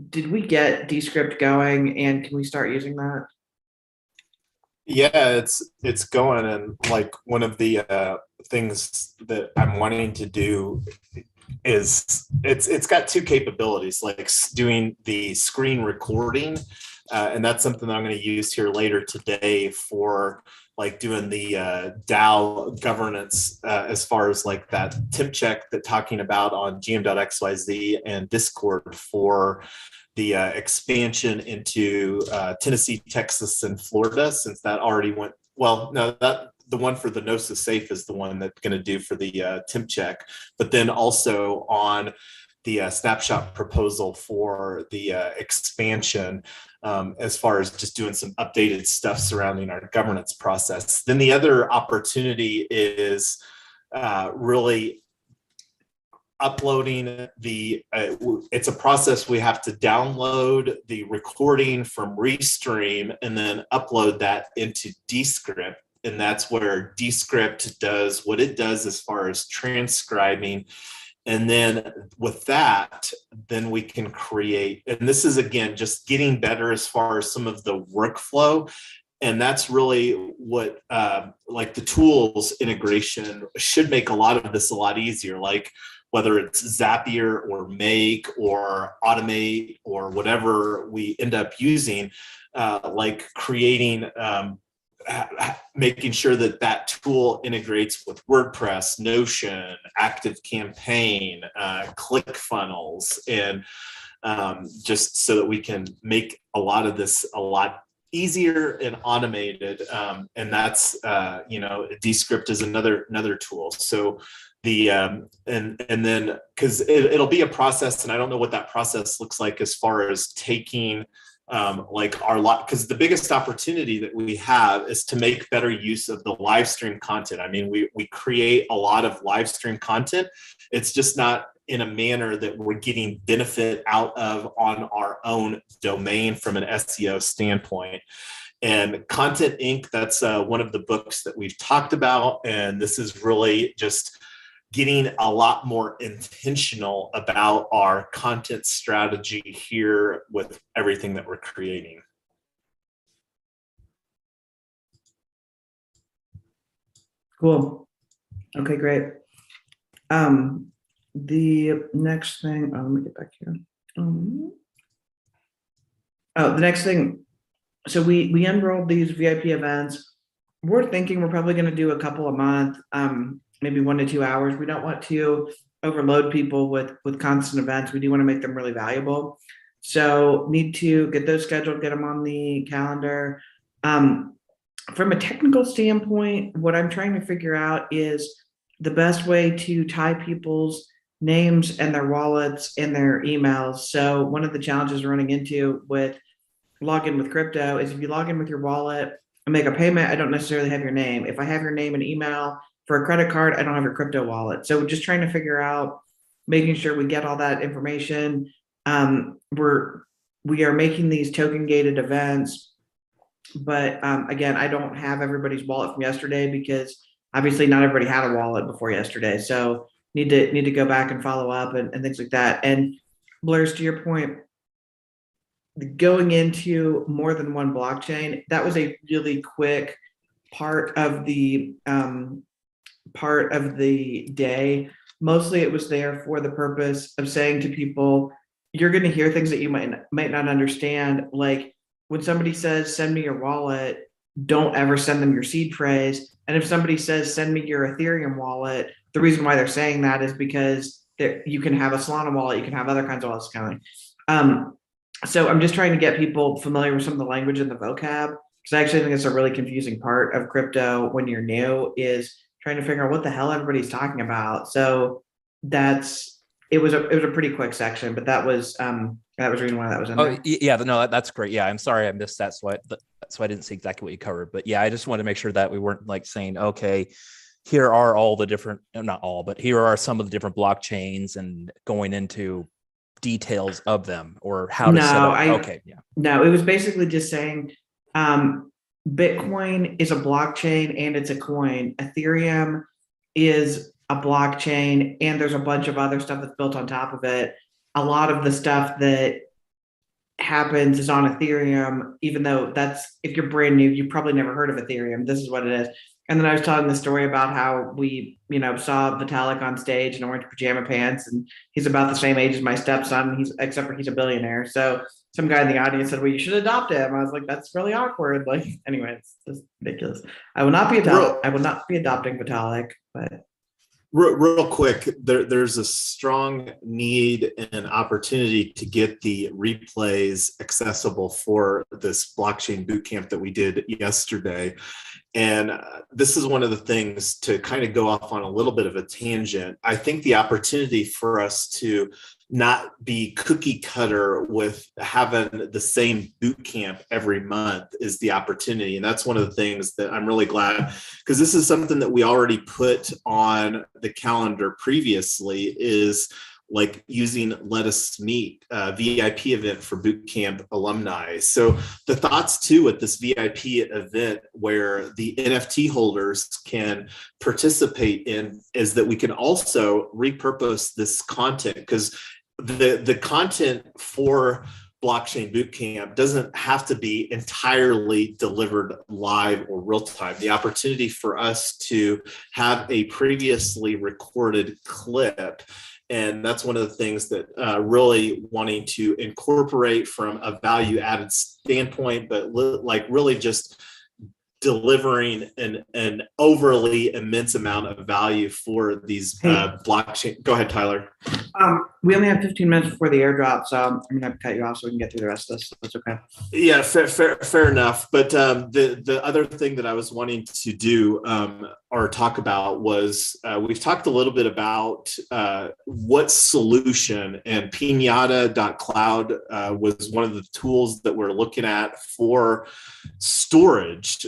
Did we get Descript going, and can we start using that? Yeah, it's going, and like one of the things that I'm wanting to do is it's got two capabilities, like doing the screen recording, and that's something that I'm going to use here later today for like doing the DAO governance as far as like that temp check that talking about on gm.xyz and Discord for the expansion into Tennessee, Texas, and Florida, since that already went, well, no, that the one for the Gnosis Safe is the one that's going to do for the temp check, but then also on the snapshot proposal for the expansion, as far as just doing some updated stuff surrounding our governance process. Then the other opportunity is really uploading it's a process. We have to download the recording from Restream and then upload that into Descript. And that's where Descript does what it does as far as transcribing. And then with that, then we can create, and this is again, just getting better as far as some of the workflow. And that's really what, like the tools integration should make a lot of this a lot easier. Like whether it's Zapier or Make or Automate or whatever we end up using, like creating, making sure that that tool integrates with WordPress, Notion, ActiveCampaign, ClickFunnels, and just so that we can make a lot of this a lot easier and automated. And that's, you know, Descript is another tool. So the and then because it'll be a process, and I don't know what that process looks like as far as taking like our lot, because the biggest opportunity that we have is to make better use of the live stream content. I mean, we create a lot of live stream content. It's just not in a manner that we're getting benefit out of on our own domain from an SEO standpoint. And Content Inc., that's one of the books that we've talked about. And this is really just getting a lot more intentional about our content strategy here with everything that we're creating. Cool. Okay, great. The next thing, let me get back here. The next thing, so we enrolled these VIP events. We're thinking we're probably going to do a couple a month, maybe 1 to 2 hours. We don't want to overload people with constant events. We do want to make them really valuable. So need to get those scheduled, get them on the calendar. From a technical standpoint, what I'm trying to figure out is the best way to tie people's names and their wallets and their emails. So one of the challenges we're running into with login with crypto is if you log in with your wallet and make a payment, I don't necessarily have your name. If I have your name and email for a credit card, I don't have your crypto wallet. So we're just trying to figure out, making sure we get all that information. We are making these token gated events, but again, I don't have everybody's wallet from yesterday because obviously not everybody had a wallet before yesterday. So need to go back and follow up and things like that. And Blurs, to your point, going into more than one blockchain, that was a really quick part of the day. Mostly it was there for the purpose of saying to people, you're going to hear things that you might not understand. Like when somebody says, send me your wallet, don't ever send them your seed phrase. And if somebody says, send me your Ethereum wallet, the reason why they're saying that is because you can have a Solana wallet, you can have other kinds of wallets coming. So I'm just trying to get people familiar with some of the language and the vocab, because I actually think it's a really confusing part of crypto when you're new, is trying to figure out what the hell everybody's talking about. So it was a pretty quick section, but that was reason why that was in there. Yeah, no, that's great. Yeah, I'm sorry I missed that, so I didn't see exactly what you covered. But yeah, I just wanted to make sure that we weren't like saying, okay, here are all the different, not all, but here are some of the different blockchains and going into details of them or how to set up. Okay, yeah. No, it was basically just saying Bitcoin is a blockchain and it's a coin. Ethereum is a blockchain and there's a bunch of other stuff that's built on top of it. A lot of the stuff that happens is on Ethereum, even though if you're brand new, you probably never heard of Ethereum. This is what it is. And then I was telling the story about how we, saw Vitalik on stage in orange pajama pants, and he's about the same age as my stepson. Except for he's a billionaire. So some guy in the audience said, well, you should adopt him. I was like, that's really awkward. Like, anyway, it's just ridiculous. I will not be adopting Vitalik, but. Real quick, there's a strong need and opportunity to get the replays accessible for this blockchain bootcamp that we did yesterday. And this is one of the things, to kind of go off on a little bit of a tangent. I think the opportunity for us to not be cookie cutter with having the same boot camp every month is the opportunity. And that's one of the things that I'm really glad, because this is something that we already put on the calendar previously, is like using Let Us Meet, VIP event for bootcamp alumni. So the thoughts too with this VIP event where the NFT holders can participate in is that we can also repurpose this content, because the content for Blockchain Bootcamp doesn't have to be entirely delivered live or real time. The opportunity for us to have a previously recorded clip, and that's one of the things that really wanting to incorporate from a value added standpoint, but like really just delivering an overly immense amount of value for these blockchain. Go ahead, Tyler. We only have 15 minutes before the airdrop, so I'm going to have to cut you off so we can get through the rest of this. That's okay. Yeah, fair enough. But the other thing that I was wanting to do or talk about was we've talked a little bit about what solution, and Pinata.cloud was one of the tools that we're looking at for storage,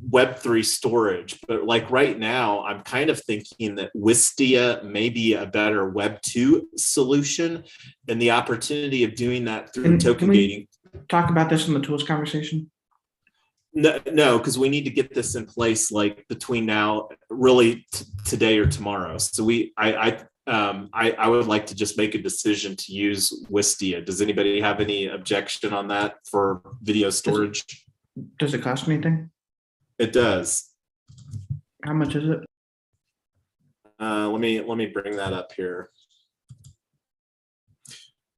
Web3 storage. But like right now, I'm kind of thinking that Wistia may be a better Web2 solution, and the opportunity of doing that through token gating. Talk about this in the tools conversation? No, because we need to get this in place like between now, really today or tomorrow. So I would like to just make a decision to use Wistia. Does anybody have any objection on that for video storage? Does it cost anything? It does. How much is it? Let me bring that up here.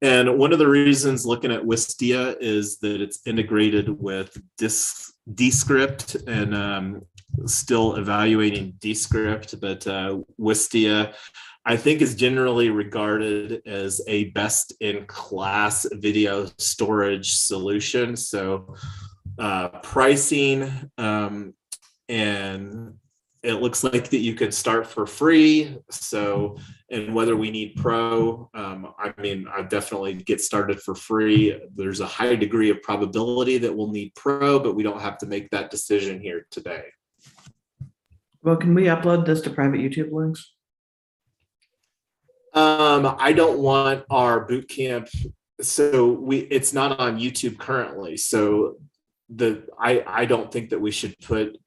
And one of the reasons looking at Wistia is that it's integrated with Descript, and still evaluating Descript, but Wistia, I think, is generally regarded as a best-in-class video storage solution. So pricing, and it looks like that you can start for free. So, and whether we need pro, I mean, I definitely get started for free. There's a high degree of probability that we'll need pro, but we don't have to make that decision here today. Well, can we upload this to private YouTube links? I don't want our bootcamp, so it's not on YouTube currently. So I don't think that we should put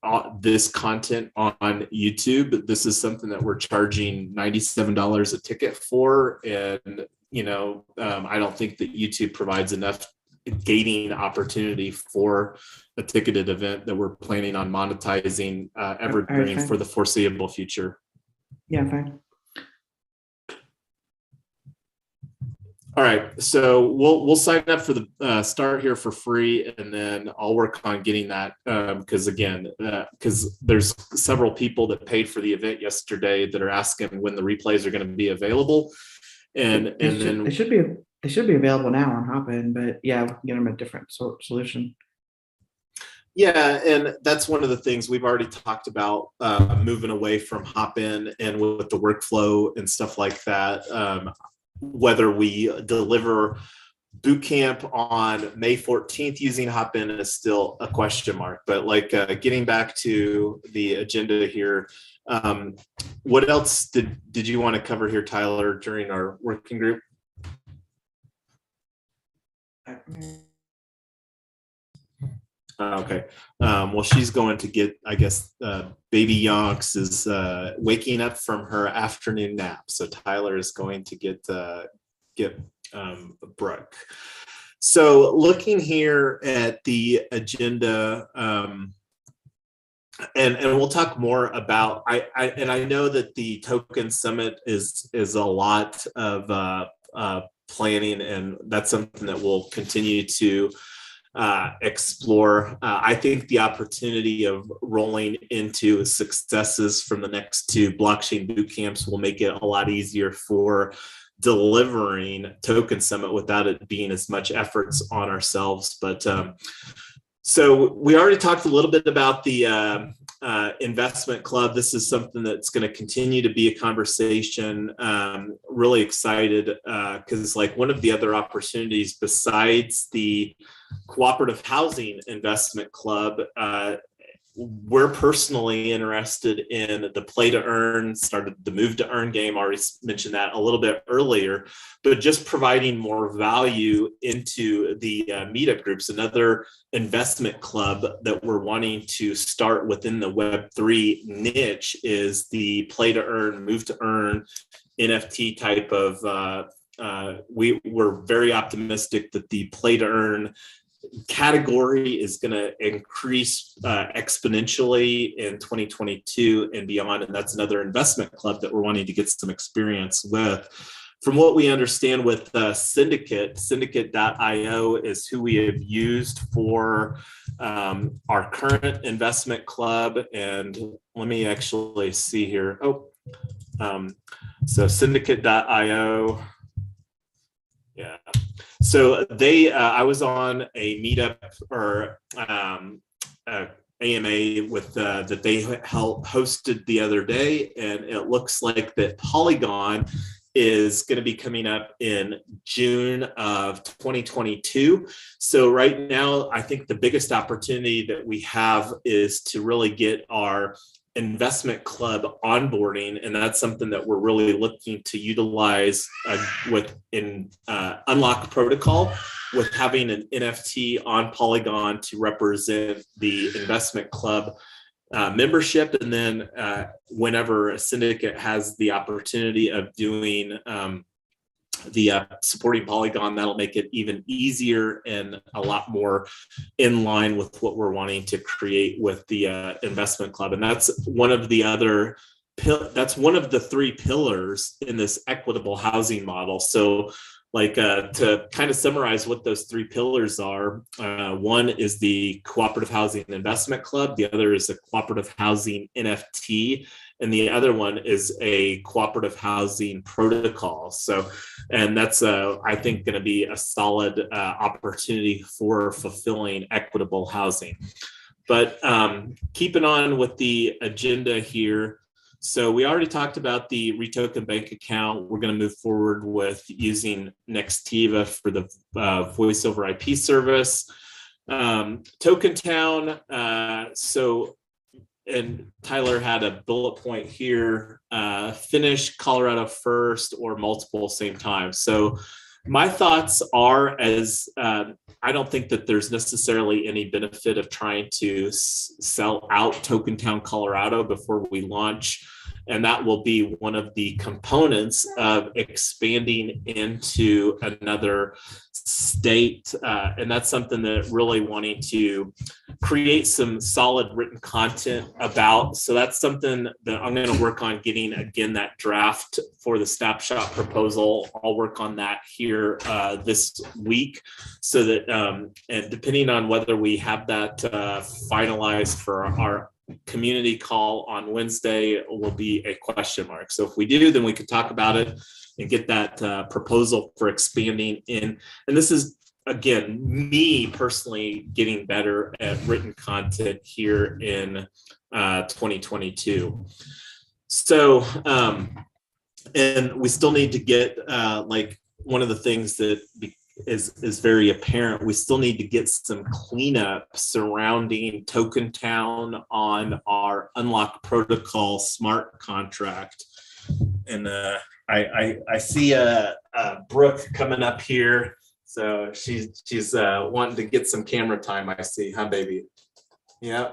this content on YouTube. This is something that we're charging $97 a ticket for, and I don't think that YouTube provides enough gating opportunity for a ticketed event that we're planning on monetizing evergreen for the foreseeable future. Yeah, fine. All right, so we'll sign up for the start here for free, and then I'll work on getting that because there's several people that paid for the event yesterday that are asking when the replays are going to be available, and then they should be available now on Hopin, but yeah, we can get them a different solution. Yeah, and that's one of the things we've already talked about, moving away from Hopin and with the workflow and stuff like that. Whether we deliver bootcamp on May 14th using Hopin is still a question mark. But like getting back to the agenda here, what else did you want to cover here, Tyler, during our working group? Okay. Well, she's going to get, I guess, baby Yonks is waking up from her afternoon nap. So Tyler is going to get Brooke. So looking here at the agenda, and we'll talk more about, I know that the Token Summit is a lot of planning, and that's something that we'll continue to explore. I think the opportunity of rolling into successes from the next two blockchain boot camps will make it a lot easier for delivering Token Summit without it being as much efforts on ourselves. But so we already talked a little bit about the investment club. This is something that's going to continue to be a conversation. Really excited because like one of the other opportunities besides the cooperative housing investment club, we're personally interested in the play to earn, started the move to earn game, already mentioned that a little bit earlier, but just providing more value into the meetup groups. Another investment club that we're wanting to start within the Web3 niche is the play to earn, move to earn NFT type of, we're very optimistic that the play to earn category is going to increase exponentially in 2022 and beyond. And that's another investment club that we're wanting to get some experience with. From what we understand with Syndicate.io is who we have used for our current investment club. And let me actually see here. So Syndicate.io. Yeah. So they, I was on a meetup or AMA with that they hosted the other day, and it looks like that Polygon is going to be coming up in June of 2022. So right now, I think the biggest opportunity that we have is to really get our investment club onboarding, and that's something that we're really looking to utilize within Unlock Protocol, with having an NFT on Polygon to represent the investment club membership. And then whenever a syndicate has the opportunity of doing the supporting Polygon, that'll make it even easier and a lot more in line with what we're wanting to create with the investment club. And that's one of the three pillars in this equitable housing model. So like to kind of summarize what those three pillars are, one is the cooperative housing investment club, the other is a cooperative housing NFT, and the other one is a cooperative housing protocol. So, and that's I think going to be a solid opportunity for fulfilling equitable housing. But keeping on with the agenda here. So we already talked about the REtoken bank account. We're going to move forward with using Nextiva for the voice over IP service. Tokentown. And Tyler had a bullet point here, finish Colorado first or multiple same time. So my thoughts are, as I don't think that there's necessarily any benefit of trying to sell out Tokentown, Colorado before we launch. And that will be one of the components of expanding into another state. And that's something that really wanting to create some solid written content about. So that's something that I'm going to work on getting, again, that draft for the snapshot proposal. I'll work on that here this week, so that, and depending on whether we have that finalized for our community call on Wednesday, will be a question mark. So if we do, then we could talk about it and get that proposal for expanding in. And this is, again, me personally getting better at written content here in 2022. So, and we still need to get, like, one of the things that is very apparent, we still need to get some cleanup surrounding Tokentown on our Unlock Protocol smart contract. And I see Brooke coming up here, so she's wanting to get some camera time, I see, huh, baby? Yeah.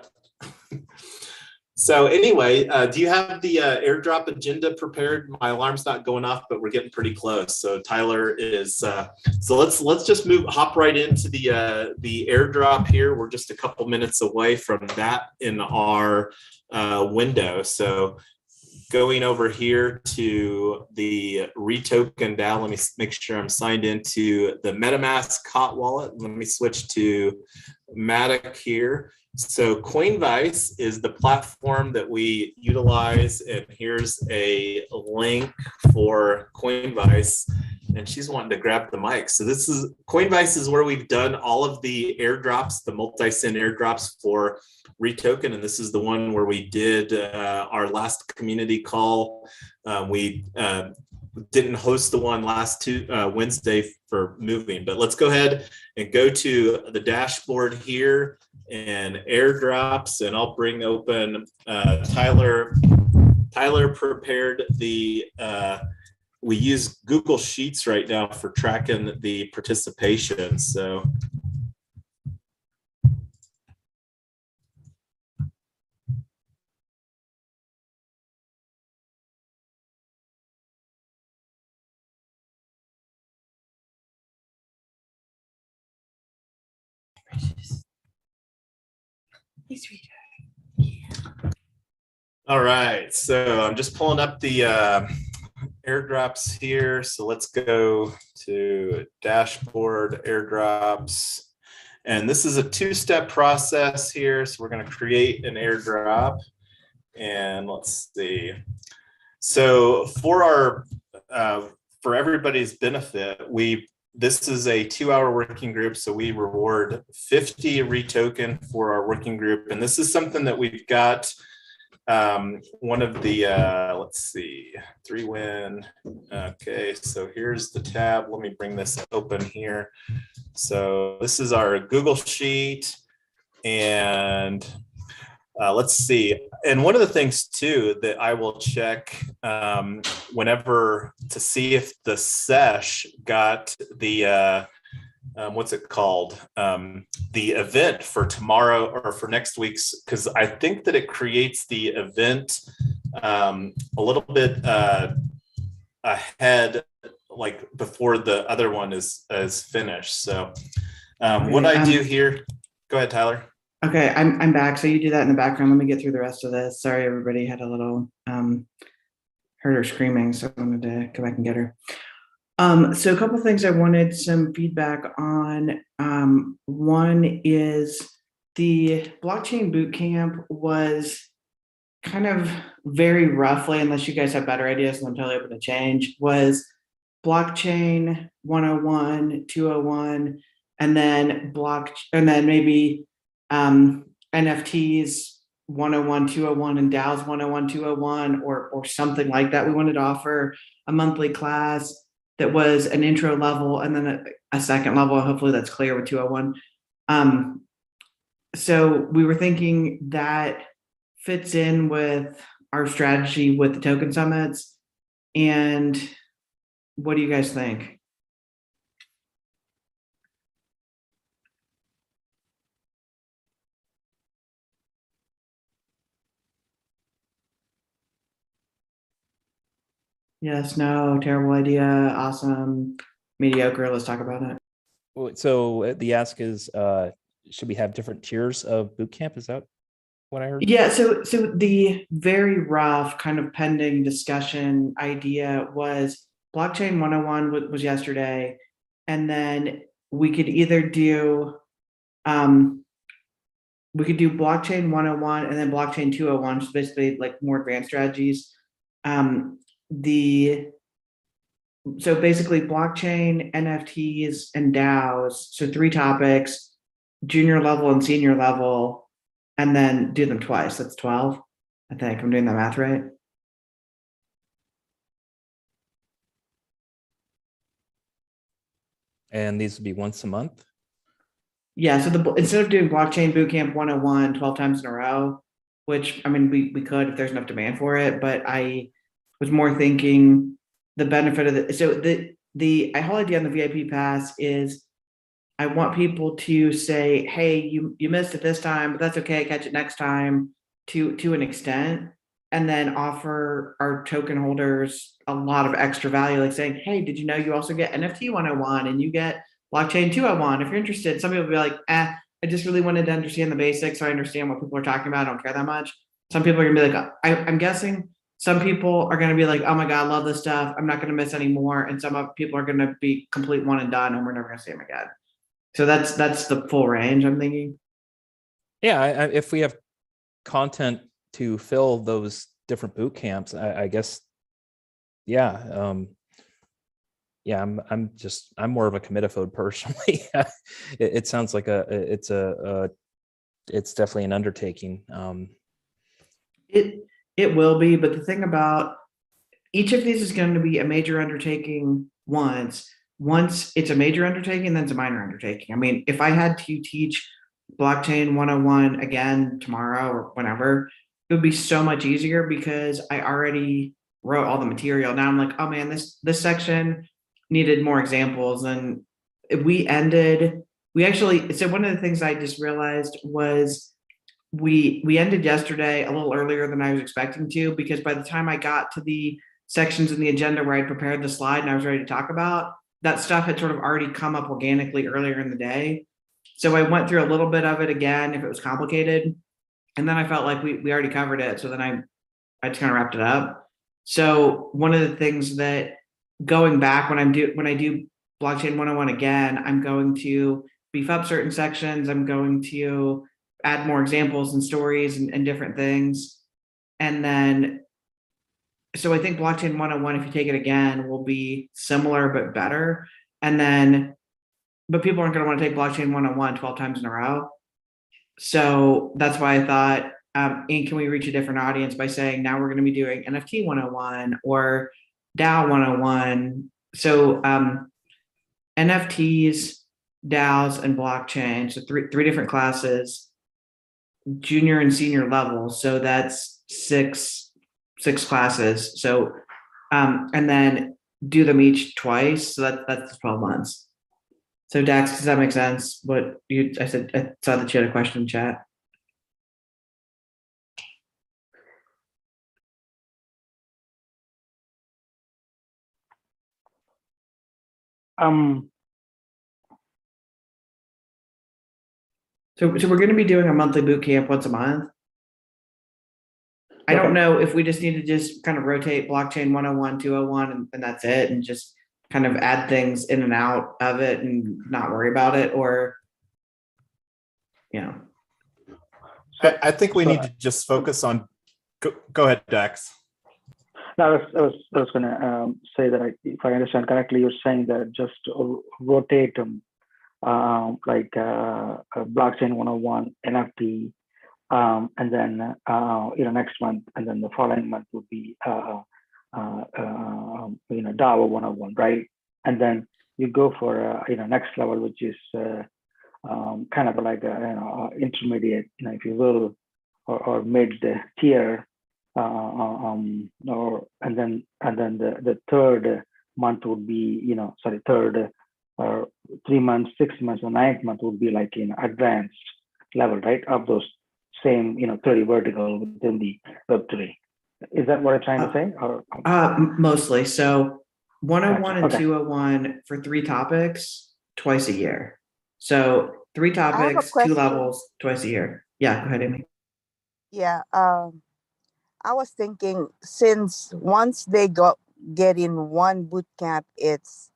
So anyway, do you have the airdrop agenda prepared? My alarm's not going off, but we're getting pretty close. So Tyler is, so let's just hop right into the airdrop here. We're just a couple minutes away from that in our window. So going over here to the REtoken DAO, let me make sure I'm signed into the MetaMask hot wallet. Let me switch to Matic here. So Coinvice is the platform that we utilize, and here's a link for Coinvice. and she's wanting to grab the mic. So this is Coinbase is where we've done all of the airdrops, the multi-sig airdrops for REtoken, and this is the one where we did our last community call. We didn't host the one last Wednesday for moving, but let's go ahead and go to the dashboard here and airdrops, and I'll bring open Tyler. Tyler prepared the we use Google Sheets right now for tracking the participation. So all right, so I'm just pulling up the airdrops here. So let's go to dashboard airdrops. And this is a two-step process here. So we're going to create an airdrop. And let's see. So for our for everybody's benefit, this is a 2-hour working group. So we reward 50 REtoken for our working group. And this is something that we've got one of the let's see, 3win. Okay, so here's the tab. Let me bring this open here. So this is our Google Sheet, and let's see. And one of the things too that I will check whenever to see if the sesh got the what's it called? The event for tomorrow or for next week's, because I think that it creates the event a little bit ahead, like before the other one is finished. So what I do here, go ahead, Tyler. Okay, I'm back. So you do that in the background. Let me get through the rest of this. Sorry, everybody had a little heard her screaming, so I wanted to go back and get her. So a couple of things I wanted some feedback on. One is the Blockchain Bootcamp was kind of very roughly, unless you guys have better ideas, and I'm totally open to change, was Blockchain 101, 201, and then maybe NFTs 101, 201, and DAOs 101, 201, or something like that. We wanted to offer a monthly class that was an intro level and then a second level. Hopefully that's clear with 201. So we were thinking that fits in with our strategy with the token summits. And what do you guys think? Yes, no, terrible idea, awesome, mediocre. Let's talk about it. So the ask is, should we have different tiers of bootcamp? Is that what I heard? Yeah, so the very rough kind of pending discussion idea was Blockchain 101 was yesterday, and then we could either do Blockchain 101 and then Blockchain 201, which is basically like more advanced strategies. So basically blockchain, NFTs, and DAOs. So 3 topics, junior level and senior level, and then do them twice. That's 12. I think I'm doing the math right. And these would be once a month? Yeah, so instead of doing Blockchain Bootcamp 101 12 times in a row, which, I mean, we could if there's enough demand for it, but I was more thinking the benefit of it. So the whole idea on the VIP pass is I want people to say, hey, you missed it this time, but that's okay, catch it next time, to an extent, and then offer our token holders a lot of extra value, like saying, hey, did you know you also get NFT 101 and you get Blockchain 201 if you're interested. Some people will be like, I just really wanted to understand the basics so I understand what people are talking about. I don't care that much. Some people are gonna be like, I'm guessing some people are going to be like, oh my God, love this stuff, I'm not going to miss any more. And some people are going to be complete one and done, and we're never going to see them again. So that's the full range I'm thinking. Yeah, if we have content to fill those different boot camps, I guess, yeah. yeah, I'm more of a committophobe personally. It sounds like it's definitely an undertaking. It will be, but the thing about each of these is going to be a major undertaking once. Once it's a major undertaking, then it's a minor undertaking. I mean, if I had to teach blockchain 101 again tomorrow or whenever, it would be so much easier because I already wrote all the material. Now I'm like, oh man, this section needed more examples. And we actually, so one of the things I just realized was we ended yesterday a little earlier than I was expecting to, because by the time I got to the sections in the agenda where I'd prepared the slide and I was ready to talk about, that stuff had sort of already come up organically earlier in the day. So I went through a little bit of it again if it was complicated. And then I felt like we already covered it. So then I just kind of wrapped it up. So one of the things that going back when I do blockchain 101 again, I'm going to beef up certain sections. I'm going to add more examples and stories and different things. And then, so I think blockchain 101, if you take it again, will be similar but better. And then, but people aren't going to want to take blockchain 101 12 times in a row. So that's why I thought, and can we reach a different audience by saying now we're going to be doing NFT 101 or DAO 101. So NFTs, DAOs, and blockchain. So three different classes, junior and senior level. So that's six classes. So and then do them each twice. So that's 12 months. So Dax, does that make sense? I said, I saw that you had a question in chat. So we're going to be doing a monthly boot camp once a month. I don't know if we just need to just kind of rotate blockchain 101, 201, and that's it, and just kind of add things in and out of it and not worry about it, or, you know. I think we need to just focus on, go ahead, Dax. No, I was going to say that if I understand correctly, you're saying that just rotate them like blockchain 101, NFT, and then next month, and then the following month would be DAO 101, right? And then you go for next level, which is kind of like intermediate, if you will, or mid tier, and then the third month would be third or 3 months, 6 months, or 9th month would be like advanced level, right, of those same 30 vertical within the Web3. Is that what I'm trying to say? Or mostly. So 101 gotcha. and 201 for 3 topics twice a year. So 3 topics, 2 levels twice a year. Yeah, go ahead, Amy. Yeah, I was thinking, since once they get in one boot camp, it's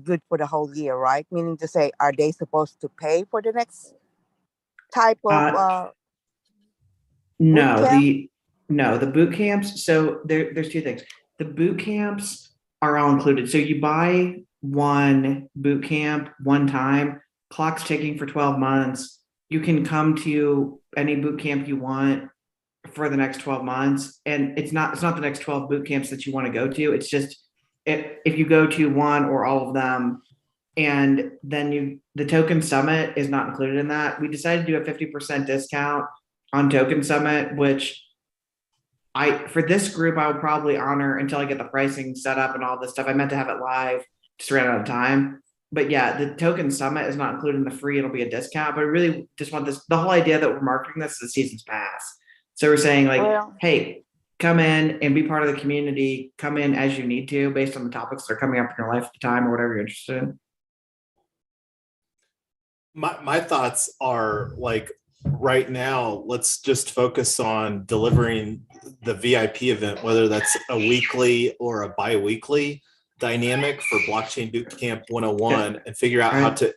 good for the whole year, right? Meaning to say, are they supposed to pay for the next type of no, the boot camps. So there's 2 things. The boot camps are all included. So you buy one boot camp one time, clock's ticking for 12 months. You can come to any boot camp you want for the next 12 months. And it's not the next 12 boot camps that you want to go to. It's just if you go to one or all of them, and then the token summit is not included in that. We decided to do a 50% discount on Token Summit, which for this group, I would probably honor until I get the pricing set up and all this stuff. I meant to have it live, just ran out of time. But yeah, the Token Summit is not included in the free. It'll be a discount, but I really just want the whole idea that we're marketing this as a season's pass. So we're saying hey, come in and be part of the community, come in as you need to based on the topics that are coming up in your life at the time or whatever you're interested in. My thoughts are like, right now, let's just focus on delivering the VIP event, whether that's a weekly or a bi-weekly dynamic for Blockchain Bootcamp 101, and figure out how to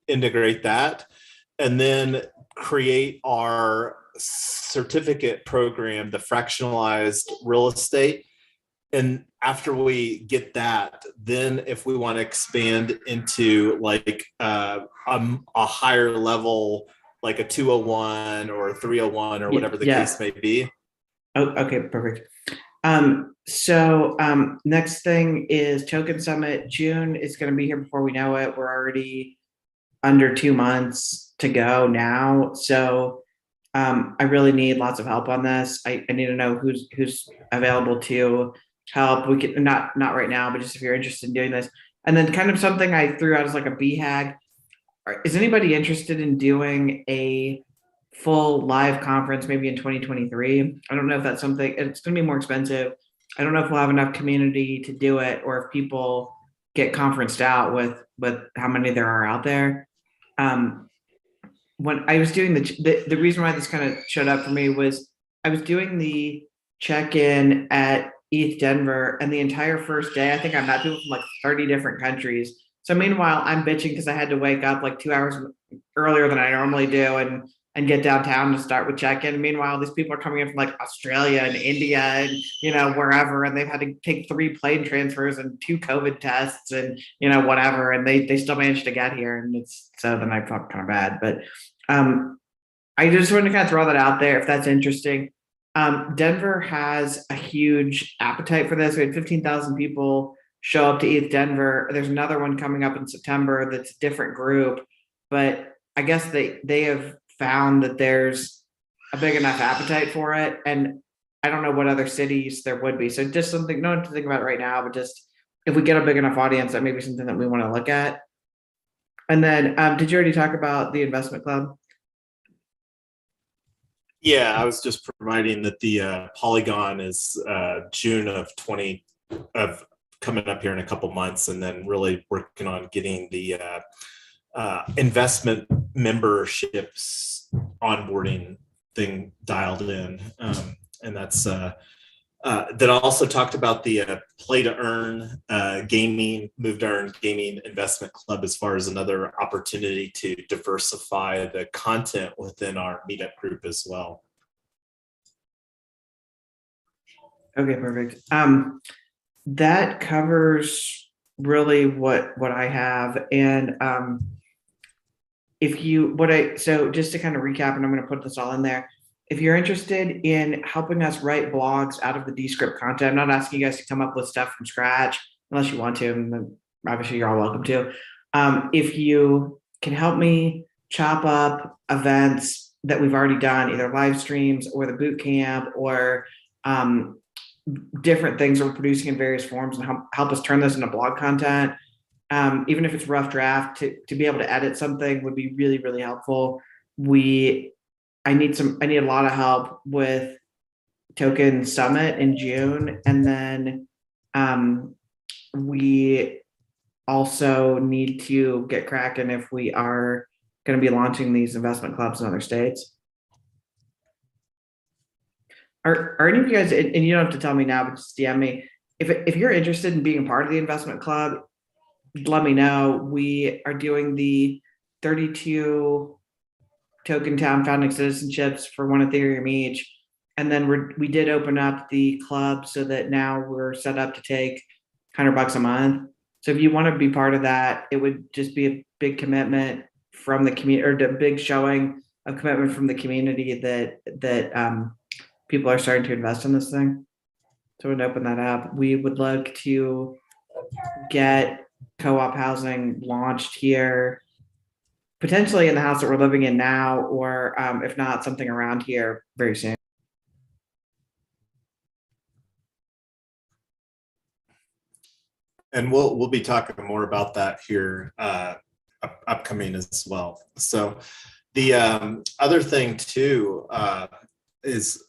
integrate that, and then create our certificate program, the fractionalized real estate, and after we get that, then if we want to expand into like a higher level, like a 201 or a 301 or whatever the case may be. Oh, okay, perfect. So next thing is Token Summit. June is going to be here before we know it. We're already under 2 months to go now. So I really need lots of help on this. I need to know who's available to help. We can not right now, but just if you're interested in doing this. And then kind of something I threw out as like a BHAG. Is anybody interested in doing a full live conference maybe in 2023? I don't know if that's something, it's going to be more expensive. I don't know if we'll have enough community to do it, or if people get conferenced out with how many there are out there. When I was doing the reason why this kind of showed up for me was I was doing the check-in at ETH Denver, and the entire first day, I think I met people from like 30 different countries. So meanwhile, I'm bitching because I had to wake up like 2 hours earlier than I normally do and get downtown to start with check-in. Meanwhile, these people are coming in from like Australia and India and, you know, wherever, and they've had to take 3 plane transfers and 2 COVID tests and, you know, whatever, and they still managed to get here. And it's, so then I felt kind of bad, but I just wanted to kind of throw that out there if that's interesting. Denver has a huge appetite for this. We had 15,000 people show up to ETH Denver. There's another one coming up in September that's a different group, but I guess they have found that there's a big enough appetite for it, and I don't know what other cities there would be. So just something, no one to think about right now, but just if we get a big enough audience, that may be something that we want to look at. And then, did you already talk about the investment club? Yeah, I was just providing that the Polygon is June of coming up here in a couple months, and then really working on getting the investment memberships onboarding thing dialed in, and that's that also talked about the play to earn gaming, move to earn gaming investment club as far as another opportunity to diversify the content within our meetup group as well. Okay, perfect. That covers really what I have. And so just to kind of recap, and I'm going to put this all in there. If you're interested in helping us write blogs out of the Descript content, I'm not asking you guys to come up with stuff from scratch unless you want to, and then obviously you're all welcome to. If you can help me chop up events that we've already done, either live streams or the boot camp, or different things that we're producing in various forms, and help us turn this into blog content, even if it's rough draft, to be able to edit something would be really, really helpful. I need a lot of help with Token Summit in June, and then we also need to get cracking if we are going to be launching these investment clubs in other states. Are any of you guys, and you don't have to tell me now, but just DM me, if you're interested in being a part of the investment club, let me know. We are doing the 32 Token Town founding citizenships for 1 Ethereum each. And then we did open up the club so that now we're set up to take $100 a month. So if you want to be part of that, it would just be a big commitment from the community, or a big showing of commitment from the community that people are starting to invest in this thing. So we'd open that up. We would like to get co-op housing launched here, potentially in the house that we're living in now, or if not, something around here very soon. And we'll be talking more about that here upcoming as well. So the other thing too is,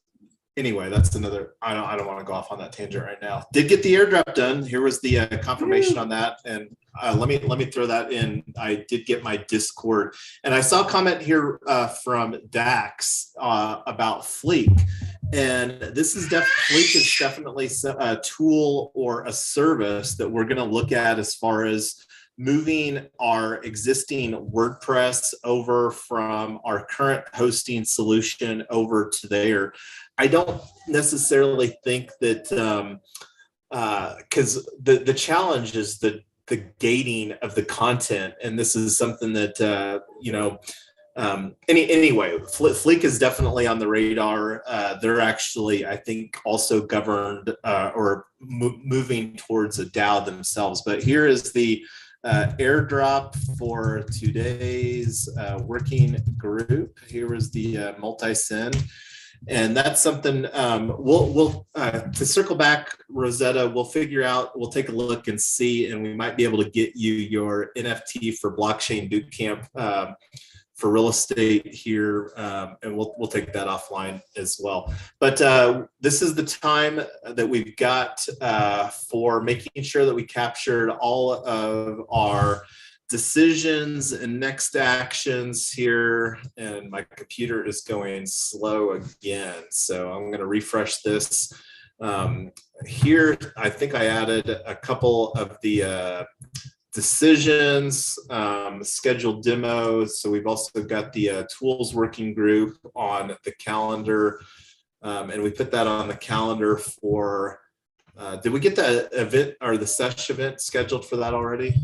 anyway, that's another, I don't want to go off on that tangent right now. Did get the airdrop done. Here was the confirmation on that. And let me throw that in. I did get my Discord, and I saw a comment here from Dax about Fleek. And this is Fleek is definitely a tool or a service that we're going to look at as far as moving our existing WordPress over from our current hosting solution over to there. I don't necessarily think that because the challenge is the gating of the content, and this is something that anyway, Fleek is definitely on the radar. They're actually, I think, also governed or moving towards a DAO themselves. But here is the airdrop for today's working group. Here is the multi-sig. And that's something we'll to circle back, Rosetta, we'll figure out, we'll take a look and see, and we might be able to get you your NFT for Blockchain Bootcamp for real estate here, and we'll take that offline as well. But this is the time that we've got for making sure that we captured all of our decisions and next actions here, and my computer is going slow again, so I'm going to refresh this. Here, I think I added a couple of the decisions, scheduled demos. So we've also got the tools working group on the calendar, and we put that on the calendar for, did we get the event or the sesh event scheduled for that already?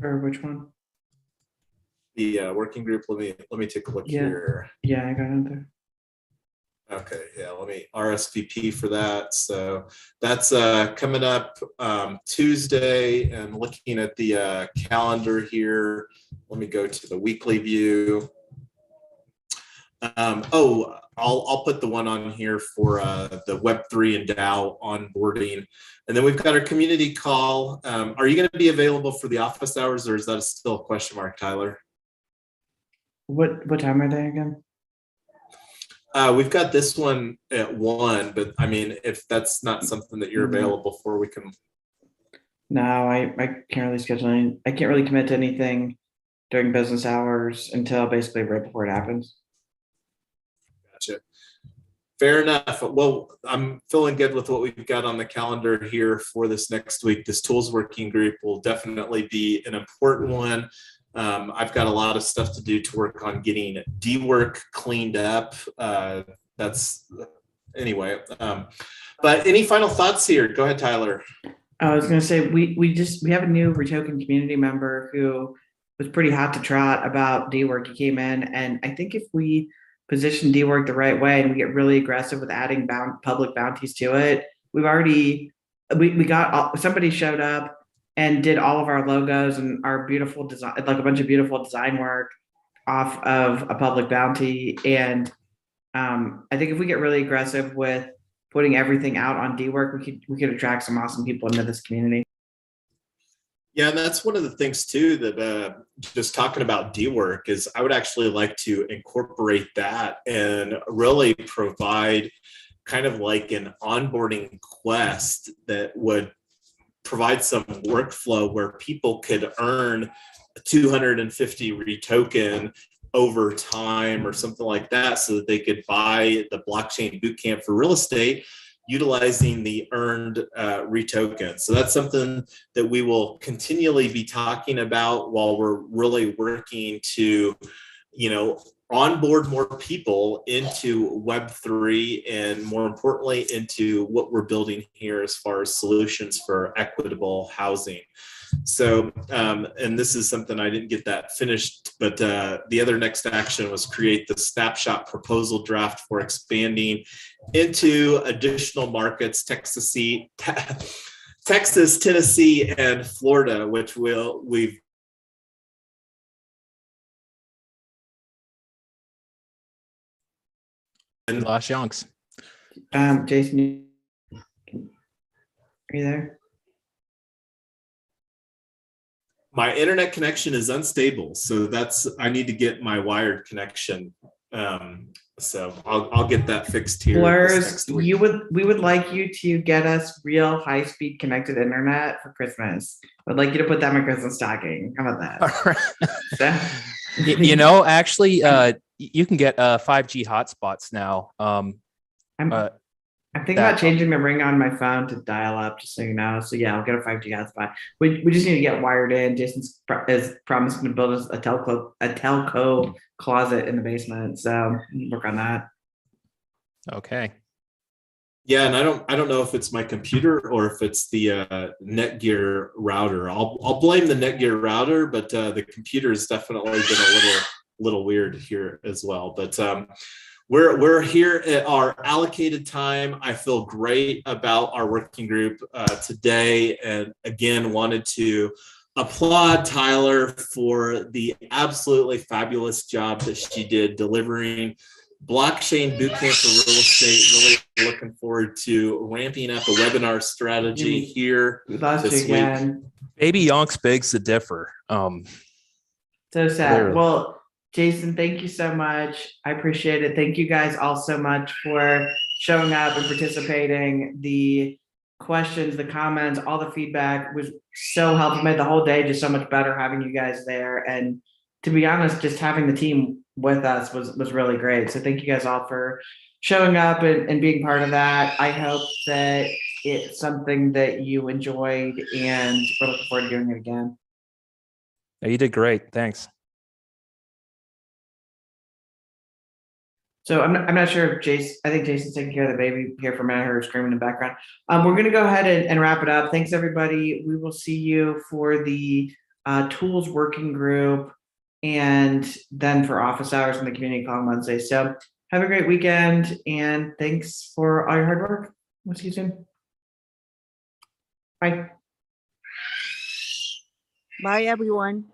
For which one? The working group. Let me take a look here. Yeah, I got it there. Okay, yeah, let me RSVP for that. So that's coming up Tuesday, and looking at the calendar here. Let me go to the weekly view. I'll put the one on here for the Web3 and DAO onboarding. And then we've got our community call. Are you going to be available for the office hours, or is that still a question mark, Tyler? What time are they again? We've got this one at 1, but I mean, if that's not something that you're available for, we can. No, I can't really schedule any. I can't really commit to anything during business hours until basically right before it happens. Gotcha. Fair enough. Well, I'm feeling good with what we've got on the calendar here for this next week. This tools working group will definitely be an important one. I've got a lot of stuff to do to work on getting DWork cleaned up. That's anyway. But any final thoughts here? Go ahead, Tyler. I was going to say we have a new REtoken community member who was pretty hot to trot about DWork. He came in, and I think if we position DWork the right way and we get really aggressive with adding public bounties to it, we got somebody showed up and did all of our logos and our beautiful design, like a bunch of beautiful design work off of a public bounty. And I think if we get really aggressive with putting everything out on DWork, we could attract some awesome people into this community. Yeah, and that's one of the things too that just talking about DWork is I would actually like to incorporate that and really provide kind of like an onboarding quest that would provide some workflow where people could earn 250 REtoken over time or something like that, so that they could buy the Blockchain Bootcamp for real estate utilizing the earned REtoken. So that's something that we will continually be talking about while we're really working to, onboard more people into Web3, and more importantly, into what we're building here as far as solutions for equitable housing. So, and this is something I didn't get that finished, but the other next action was create the snapshot proposal draft for expanding into additional markets, Texas, Tennessee, and Florida, which we've and lost Yonks. Jason, are you there? My internet connection is unstable, so I need to get my wired connection. So I'll get that fixed here. Blurs, we would like you to get us real high-speed connected internet for Christmas. I'd like you to put that in my Christmas stocking. How about that? Actually, you can get 5G hotspots now. I'm thinking about changing the ring on my phone to dial up, just so you know. So yeah, I'll get a 5G hotspot. We just need to get wired in. Jason is promising to build us a telco closet in the basement, so work on that. Okay. Yeah, and I don't know if it's my computer or if it's the Netgear router. I'll blame the Netgear router, but the computer has definitely been a little weird here as well. But we're here at our allocated time. I feel great about our working group today, and again wanted to applaud Tyler for the absolutely fabulous job that she did delivering Blockchain Bootcamp for Real Estate. Really looking forward to ramping up a webinar strategy here We lost this you again. Baby Yonks begs to differ. So sad. Literally. Well, Jason, thank you so much. I appreciate it. Thank you guys all so much for showing up and participating. The questions, the comments, all the feedback was so helpful. Made the whole day just so much better having you guys there. And to be honest, just having the team with us was really great. So thank you guys all for showing up and being part of that. I hope that it's something that you enjoyed, and we're looking forward to doing it again. Yeah, you did great. Thanks. So I'm not sure if Jason, I think Jason's taking care of the baby here for a minute. I heard her screaming in the background. We're going to go ahead and wrap it up. Thanks, everybody. We will see you for the tools working group and then for office hours in the community call on Wednesday. So have a great weekend, and thanks for all your hard work. We'll see you soon. Bye. Bye, everyone.